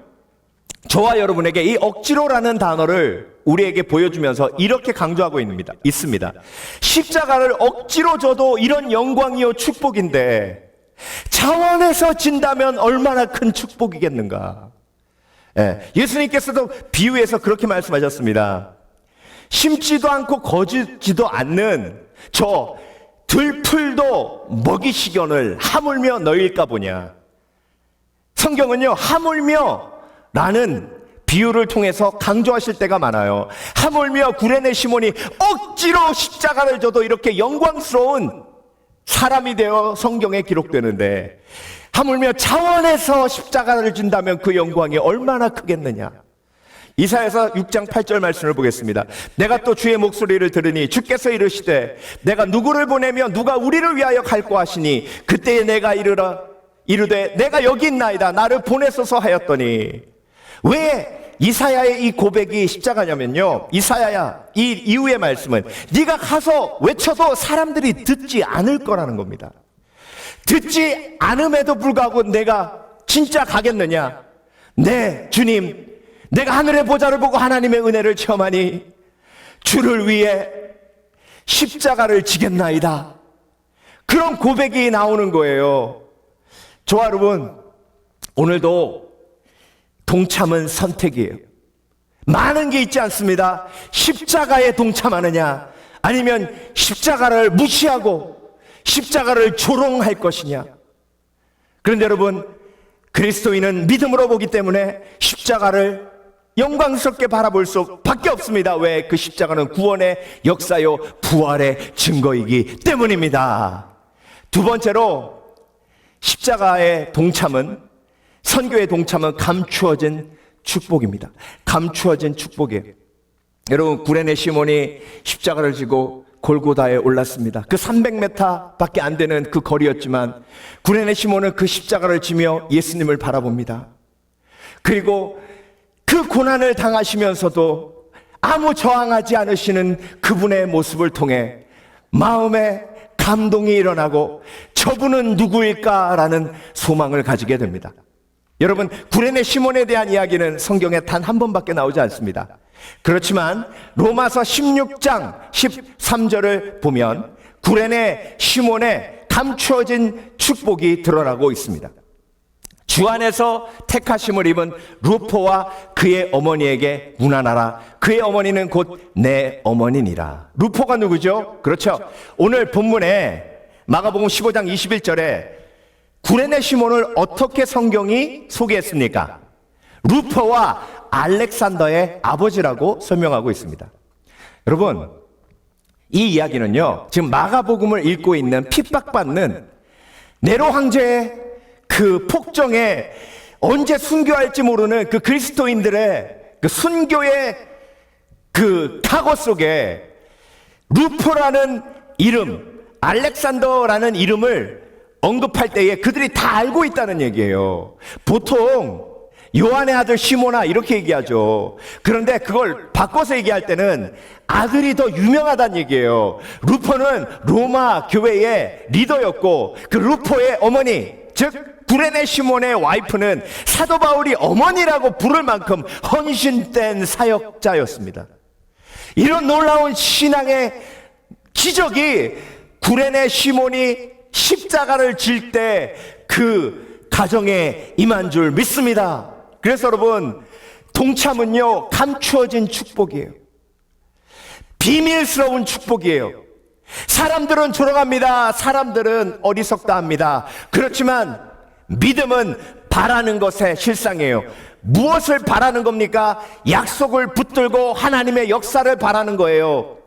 저와 여러분에게 이 억지로라는 단어를 우리에게 보여주면서 이렇게 강조하고 있습니다. 십자가를 억지로 져도 이런 영광이요 축복인데 차원에서 진다면 얼마나 큰 축복이겠는가. 예수님께서도 비유해서 그렇게 말씀하셨습니다. 심지도 않고 거두지도 않는 저 들풀도 먹이시견을 하물며 너희일까 보냐. 성경은요, 하물며 라는 비유를 통해서 강조하실 때가 많아요. 하물며 구레네 시몬이 억지로 십자가를 져도 이렇게 영광스러운 사람이 되어 성경에 기록되는데, 하물며 차원에서 십자가를 진다면 그 영광이 얼마나 크겠느냐. 이사야서 6장 8절 말씀을 보겠습니다. 내가 또 주의 목소리를 들으니 주께서 이르시되 내가 누구를 보내며 누가 우리를 위하여 갈고 하시니 그때에 내가 이르되 내가 여기 있나이다 나를 보내소서 하였더니. 왜 이사야의 이 고백이 십자가냐면요, 이사야야, 이 이후의 말씀은 네가 가서 외쳐도 사람들이 듣지 않을 거라는 겁니다. 듣지 않음에도 불구하고 내가 진짜 가겠느냐? 네, 주님, 내가 하늘의 보좌를 보고 하나님의 은혜를 체험하니 주를 위해 십자가를 지겠나이다. 그런 고백이 나오는 거예요. 저와 여러분, 오늘도 동참은 선택이에요. 많은 게 있지 않습니다. 십자가에 동참하느냐, 아니면 십자가를 무시하고 십자가를 조롱할 것이냐. 그런데 여러분, 그리스도인은 믿음으로 보기 때문에 십자가를 영광스럽게 바라볼 수밖에 없습니다. 왜? 그 십자가는 구원의 역사요 부활의 증거이기 때문입니다. 두 번째로, 십자가의 동참은, 선교의 동참은 감추어진 축복입니다. 감추어진 축복이에요. 여러분, 구레네 시몬이 십자가를 지고 골고다에 올랐습니다. 그 300m 밖에 안 되는 그 거리였지만 구레네 시몬은 그 십자가를 지며 예수님을 바라봅니다. 그리고 그 고난을 당하시면서도 아무 저항하지 않으시는 그분의 모습을 통해 마음에 감동이 일어나고 저분은 누구일까라는 소망을 가지게 됩니다. 여러분, 구레네 시몬에 대한 이야기는 성경에 단 한 번밖에 나오지 않습니다. 그렇지만 로마서 16장 13절을 보면 구레네 시몬의 감추어진 축복이 드러나고 있습니다. 주 안에서 택하심을 입은 루포와 그의 어머니에게 문안하라. 그의 어머니는 곧 내 어머니니라. 루포가 누구죠? 그렇죠. 오늘 본문에 마가복음 15장 21절에 구레네 시몬을 어떻게 성경이 소개했습니까? 루포와 알렉산더의 아버지라고 설명하고 있습니다. 여러분, 이 이야기는요, 지금 마가복음을 읽고 있는 핍박받는 네로 황제의 그 폭정에 언제 순교할지 모르는 그 그리스도인들의 그 순교의 그 각오 속에 루포라는 이름, 알렉산더라는 이름을 언급할 때에 그들이 다 알고 있다는 얘기예요. 보통 요한의 아들 시몬아 이렇게 얘기하죠. 그런데 그걸 바꿔서 얘기할 때는 아들이 더 유명하다는 얘기예요. 루포는 로마 교회의 리더였고 그 루포의 어머니, 즉 구레네 시몬의 와이프는 사도 바울이 어머니라고 부를 만큼 헌신된 사역자였습니다. 이런 놀라운 신앙의 기적이 구레네 시몬이 십자가를 질 때 그 가정에 임한 줄 믿습니다. 그래서 여러분, 동참은요, 감추어진 축복이에요. 비밀스러운 축복이에요. 사람들은 졸아갑니다. 사람들은 어리석다 합니다. 그렇지만 믿음은 바라는 것의 실상이에요. 무엇을 바라는 겁니까? 약속을 붙들고 하나님의 역사를 바라는 거예요.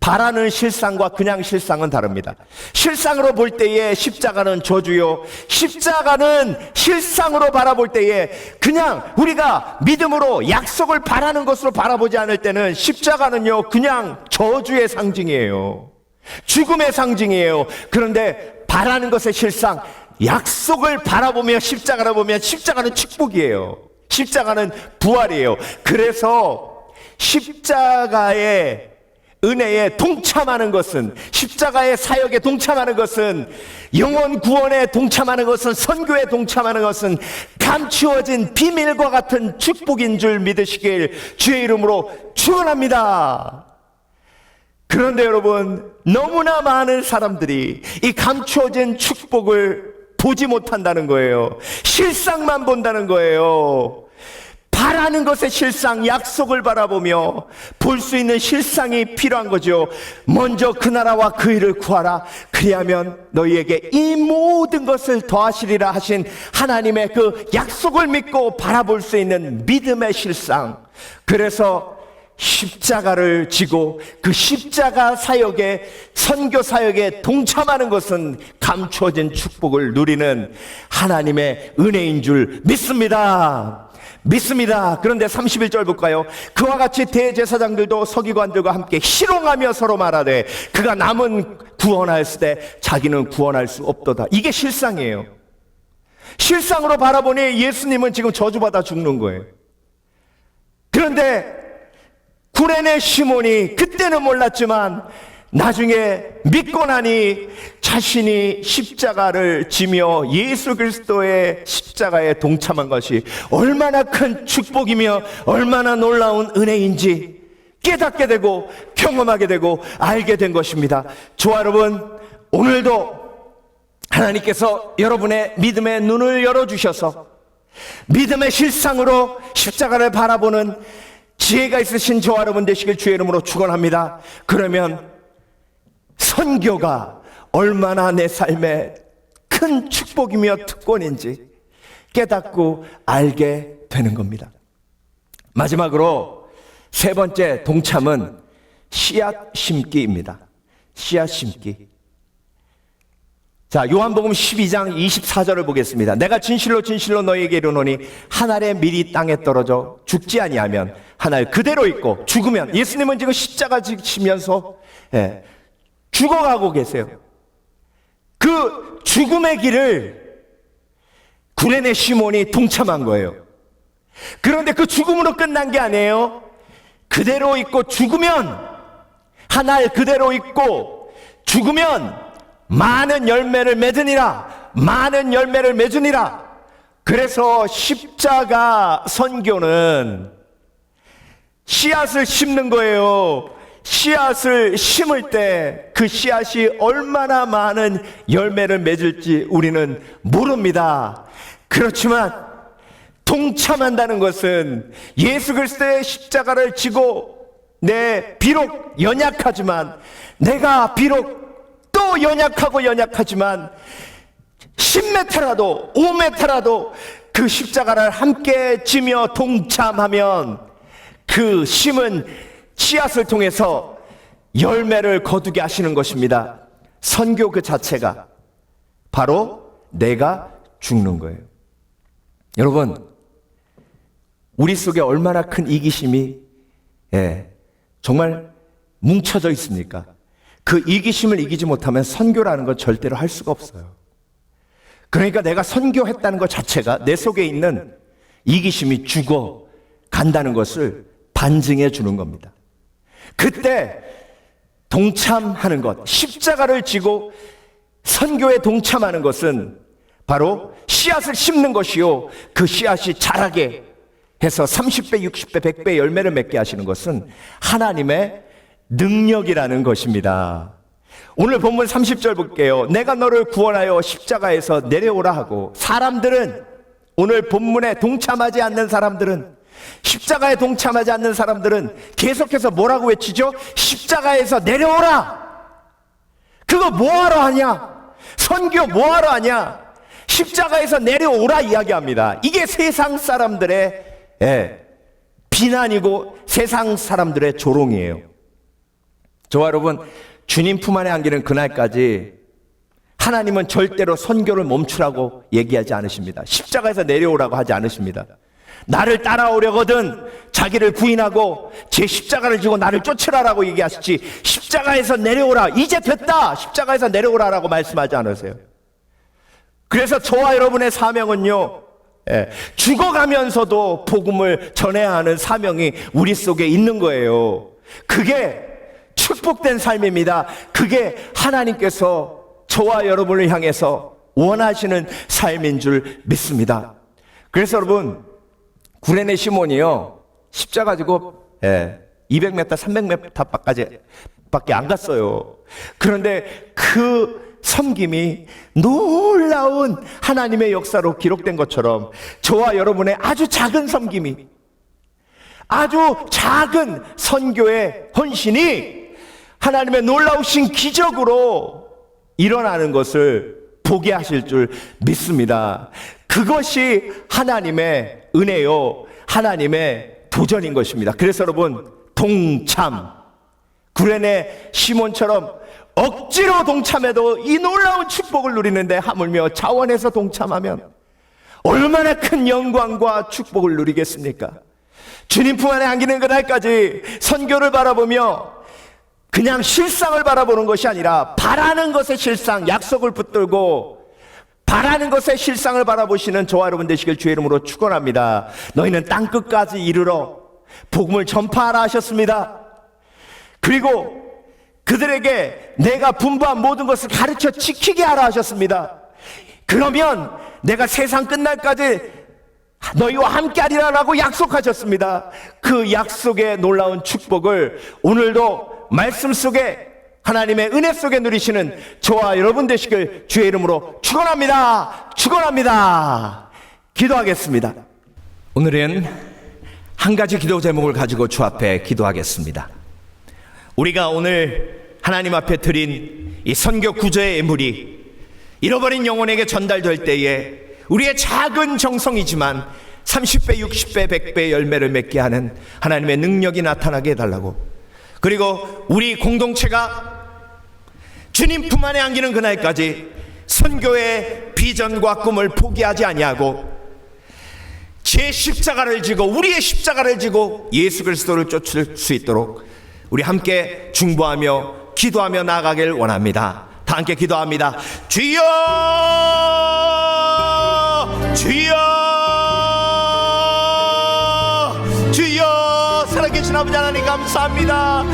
바라는 실상과 그냥 실상은 다릅니다. 실상으로 볼 때에 십자가는 저주요, 십자가는 실상으로 바라볼 때에 그냥 우리가 믿음으로 약속을 바라는 것으로 바라보지 않을 때는 십자가는요, 그냥 저주의 상징이에요. 죽음의 상징이에요. 그런데 바라는 것의 실상, 약속을 바라보며 십자가를 보면 십자가는 축복이에요. 십자가는 부활이에요. 그래서 십자가의 은혜에 동참하는 것은, 십자가의 사역에 동참하는 것은, 영혼 구원에 동참하는 것은, 선교에 동참하는 것은 감추어진 비밀과 같은 축복인 줄 믿으시길 주의 이름으로 축원합니다. 그런데 여러분, 너무나 많은 사람들이 이 감추어진 축복을 보지 못한다는 거예요. 실상만 본다는 거예요. 바라는 것의 실상, 약속을 바라보며 볼 수 있는 실상이 필요한 거죠. 먼저 그 나라와 그 일을 구하라. 그리하면 너희에게 이 모든 것을 더하시리라 하신 하나님의 그 약속을 믿고 바라볼 수 있는 믿음의 실상. 그래서 십자가를 지고 그 십자가 사역에, 선교 사역에 동참하는 것은 감추어진 축복을 누리는 하나님의 은혜인 줄 믿습니다. 믿습니다. 그런데 31절 볼까요? 그와 같이 대제사장들도 서기관들과 함께 희롱하며 서로 말하되 그가 남은 구원하였을 때 자기는 구원할 수 없도다. 이게 실상이에요. 실상으로 바라보니 예수님은 지금 저주받아 죽는 거예요. 그런데 구레네 시몬이 그때는 몰랐지만 나중에 믿고 나니 자신이 십자가를 지며 예수 그리스도의 십자가에 동참한 것이 얼마나 큰 축복이며 얼마나 놀라운 은혜인지 깨닫게 되고 경험하게 되고 알게 된 것입니다. 저와 여러분, 오늘도 하나님께서 여러분의 믿음의 눈을 열어주셔서 믿음의 실상으로 십자가를 바라보는 지혜가 있으신 저와 여러분 되시길 주의 이름으로 축원합니다. 그러면 선교가 얼마나 내 삶에 큰 축복이며 특권인지 깨닫고 알게 되는 겁니다. 마지막으로 세 번째 동참은 씨앗 심기입니다. 씨앗 심기. 자, 요한복음 12장 24절을 보겠습니다. 내가 진실로 진실로 너희에게 이르노니 한 알의 밀이 땅에 떨어져 죽지 아니하면 한 알 그대로 있고 죽으면, 예수님은 지금 십자가 지시면서 죽어가고 계세요. 그 죽음의 길을 구레네 시몬이 동참한 거예요. 그런데 그 죽음으로 끝난 게 아니에요. 그대로 있고 죽으면, 한 알 그대로 있고 죽으면 많은 열매를 맺으니라. 많은 열매를 맺으니라. 그래서 십자가 선교는 씨앗을 심는 거예요. 씨앗을 심을 때 그 씨앗이 얼마나 많은 열매를 맺을지 우리는 모릅니다. 그렇지만 동참한다는 것은 예수 그리스도의 십자가를 지고 비록 연약하지만, 내가 비록 또 연약하지만 10m라도 5m라도 그 십자가를 함께 지며 동참하면 그 심은 씨앗을 통해서 열매를 거두게 하시는 것입니다. 선교 그 자체가 바로 내가 죽는 거예요. 여러분, 우리 속에 얼마나 큰 이기심이 정말 뭉쳐져 있습니까? 그 이기심을 이기지 못하면 선교라는 건 절대로 할 수가 없어요. 그러니까 내가 선교했다는 것 자체가 내 속에 있는 이기심이 죽어 간다는 것을 반증해 주는 겁니다. 그때 동참하는 것, 십자가를 지고 선교에 동참하는 것은 바로 씨앗을 심는 것이요, 그 씨앗이 자라게 해서 30배, 60배, 100배 열매를 맺게 하시는 것은 하나님의 능력이라는 것입니다. 오늘 본문 30절 볼게요. 내가 너를 구원하여 십자가에서 내려오라 하고, 사람들은, 오늘 본문에 동참하지 않는 사람들은 십자가에 동참하지 않는 사람들은 계속해서 뭐라고 외치죠? 십자가에서 내려오라. 그거 뭐하러 하냐? 선교 뭐하러 하냐? 십자가에서 내려오라 이야기합니다. 이게 세상 사람들의 비난이고 세상 사람들의 조롱이에요. 저와 여러분, 주님 품 안에 안기는 그날까지 하나님은 절대로 선교를 멈추라고 얘기하지 않으십니다. 십자가에서 내려오라고 하지 않으십니다. 나를 따라오려거든 자기를 부인하고 제 십자가를 지고 나를 쫓으라라고 얘기하시지, 십자가에서 내려오라, 이제 됐다, 십자가에서 내려오라라고 말씀하지 않으세요. 그래서 저와 여러분의 사명은요, 죽어가면서도 복음을 전해야 하는 사명이 우리 속에 있는 거예요. 그게 축복된 삶입니다. 그게 하나님께서 저와 여러분을 향해서 원하시는 삶인 줄 믿습니다. 그래서 여러분, 구레네 시몬이요, 십자가 지고 200m, 300m까지 밖에 안 갔어요. 그런데 그 섬김이 놀라운 하나님의 역사로 기록된 것처럼 저와 여러분의 아주 작은 섬김이, 아주 작은 선교의 헌신이 하나님의 놀라우신 기적으로 일어나는 것을 보게 하실 줄 믿습니다. 그것이 하나님의 은혜요, 하나님의 도전인 것입니다. 그래서 여러분, 동참, 구레네 시몬처럼 억지로 동참해도 이 놀라운 축복을 누리는데 하물며 자원해서 동참하면 얼마나 큰 영광과 축복을 누리겠습니까? 주님 품 안에 안기는 그날까지 선교를 바라보며 그냥 실상을 바라보는 것이 아니라 바라는 것의 실상, 약속을 붙들고 바라는 것의 실상을 바라보시는 저와 여러분 되시길 주의 이름으로 축원합니다. 너희는 땅끝까지 이르러 복음을 전파하라 하셨습니다. 그리고 그들에게 내가 분부한 모든 것을 가르쳐 지키게 하라 하셨습니다. 그러면 내가 세상 끝날까지 너희와 함께 하리라라고 약속하셨습니다. 그 약속의 놀라운 축복을 오늘도 말씀 속에, 하나님의 은혜 속에 누리시는 저와 여러분 되시길 주의 이름으로 축원합니다. 축원합니다. 기도하겠습니다. 오늘은 한 가지 기도 제목을 가지고 주 앞에 기도하겠습니다. 우리가 오늘 하나님 앞에 드린 이 선교 구조의 예물이 잃어버린 영혼에게 전달될 때에 우리의 작은 정성이지만 30배, 60배, 100배의 열매를 맺게 하는 하나님의 능력이 나타나게 해달라고, 그리고 우리 공동체가 주님 품 안에 안기는 그날까지 선교의 비전과 꿈을 포기하지 아니하고 제 십자가를 지고, 우리의 십자가를 지고 예수 그리스도를 쫓을 수 있도록 우리 함께 중보하며 기도하며 나아가길 원합니다. 다 함께 기도합니다. 주여, 주여, 주여. 살아계신 아버지 하나님 감사합니다.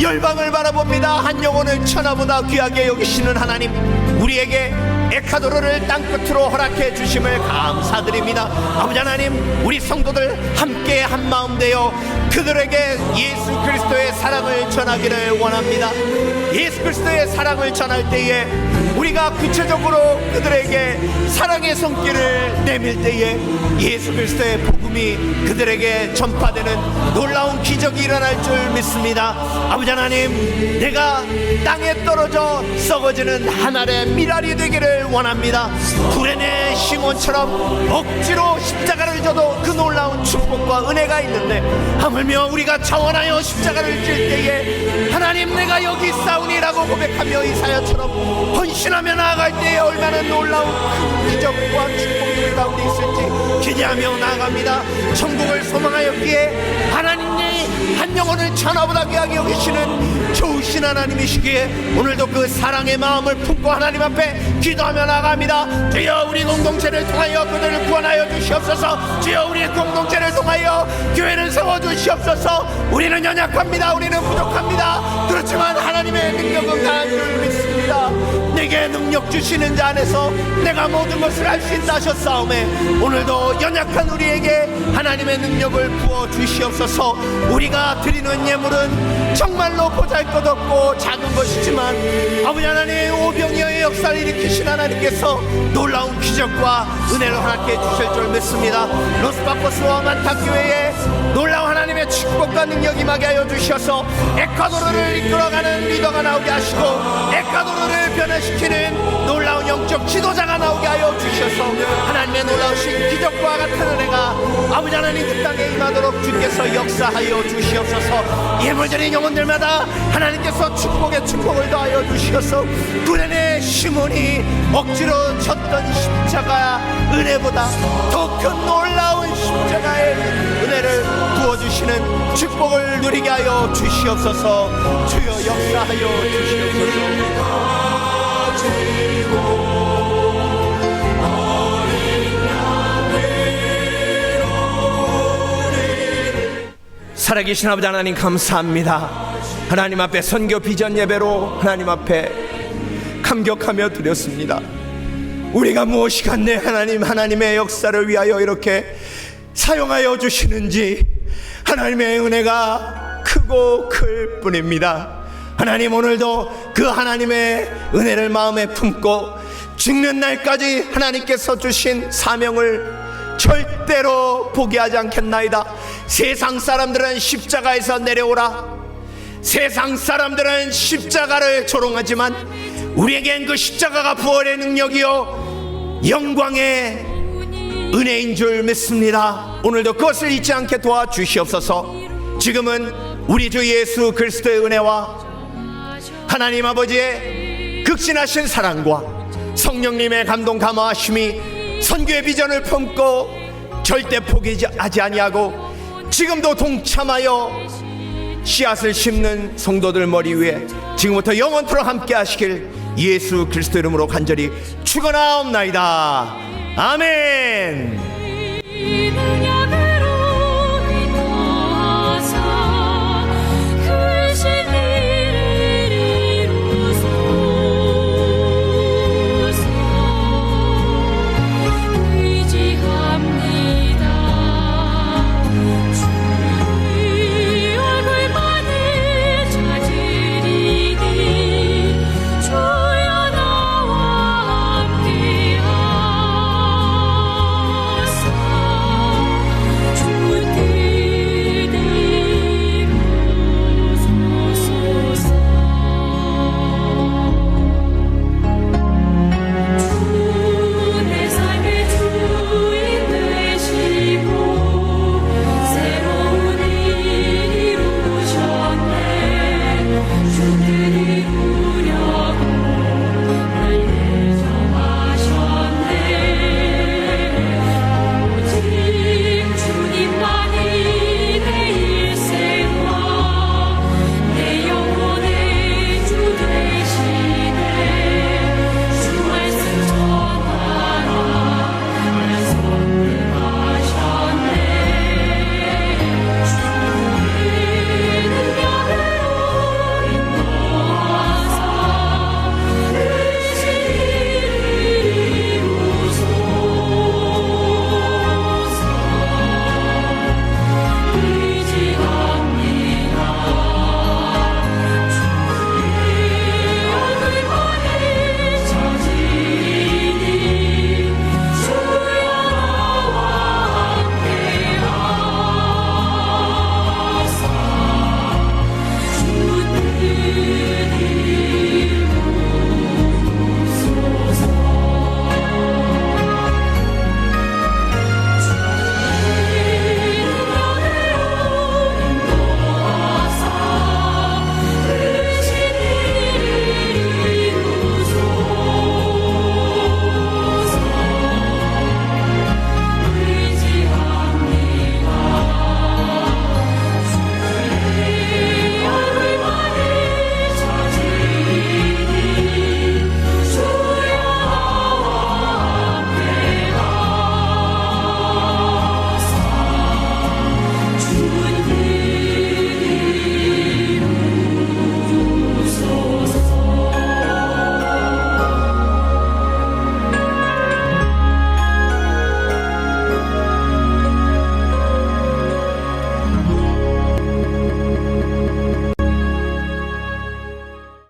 열방을 바라봅니다. 한 영혼을 천하보다 귀하게 여기시는 하나님, 우리에게 에콰도르를 땅끝으로 허락해 주심을 감사드립니다. 아버지 하나님, 우리 성도들 함께 한마음 되어 그들에게 예수 그리스도의 사랑을 전하기를 원합니다. 예수 그리스도의 사랑을 전할 때에 우리가 구체적으로 그들에게 사랑의 손길을 내밀 때에 예수 그리스도의 복음이 그들에게 전파되는 놀라운 기적이 일어날 줄 믿습니다. 아버지 하나님, 내가 땅에 떨어져 썩어지는 한 알의 밀알이 되기를 원합니다. 구레네 시몬처럼 억지로 십자가를 져도 그 놀라운 축복과 은혜가 있는데, 하물며 우리가 자원하여 십자가를 질 때에 하나님, 내가 여기 있사오니라고 고백하며 이사야처럼 헌신하며 나아갈 때에 얼마나 놀라운 큰 기적과 축복이 우리 가운데 있을지 기대하며 나아갑니다. 천국을 소망하였기에 하나님이 한 영혼을 천하보다 귀하게 여기시는 좋으신 하나님이시기에 오늘도 그 사랑의 마음을 품고 하나님 앞에 기도하며 나아갑니다. 주여, 우리 공동체를 통하여 그들을 구원하여 주시옵소서. 주여, 우리 공동체를 통하여 교회를 세워주시옵소서. 우리는 연약합니다. 우리는 부족합니다. 그렇지만 하나님의 능력은 강한 줄 믿습니다. 주시사 내게 능력 주시는 자 안에서 내가 모든 것을 할 수 있다 하셨사오매 오늘도 연약한 우리에게 하나님의 능력을 부어 주시옵소서. 우리가 드리는 예물은 정말로 보잘것없고 작은 것이지만 아버지 하나님 오병이어의 역사를 일으키신 하나님께서 놀라운 기적과 은혜를 허락해 주실 줄 믿습니다. 로스바코스와 만탁교회에 놀라운 하나님의 축복과 능력이 임하게 하여 주셔서 에콰도르를 이끌어가는 리더가 나오게 하시고 에콰도르를 변화시키는 놀라운 영적 지도자가 나오게 하여 주셔서 하나님의 놀라우신 기적과 같은 은혜가 아버지 하나님 그 땅에 임하도록 주께서 역사하여 주시옵소서. 예물드린 영혼들마다 하나님께서 축복에 축복을 더하여 주셔서 구련의 시몬이 억지로 졌던 십자가 은혜보다 더 큰 놀라운 십자가의 은혜를 부어주시는 축복을 누리게 하여 주시옵소서. 주여 역사하여 주시옵소서. 살아계신 아버지 하나님 감사합니다. 하나님 앞에 선교 비전 예배로 하나님 앞에 감격하며 드렸습니다. 우리가 무엇이 간내 하나님의 역사를 위하여 이렇게 사용하여 주시는지 하나님의 은혜가 크고 클 뿐입니다. 하나님 오늘도 그 하나님의 은혜를 마음에 품고 죽는 날까지 하나님께서 주신 사명을 절대로 포기하지 않겠나이다. 세상 사람들은 십자가에서 내려오라. 세상 사람들은 십자가를 조롱하지만 우리에겐 그 십자가가 부활의 능력이요 영광의 은혜인 줄 믿습니다. 오늘도 그것을 잊지 않게 도와주시옵소서. 지금은 우리 주 예수 그리스도의 은혜와 하나님 아버지의 극진하신 사랑과 성령님의 감동 감화하심이 선교의 비전을 품고 절대 포기하지 아니하고 지금도 동참하여 씨앗을 심는 성도들 머리 위에 지금부터 영원토록 함께 하시길 예수 그리스도 이름으로 간절히 축원하옵나이다. 아멘.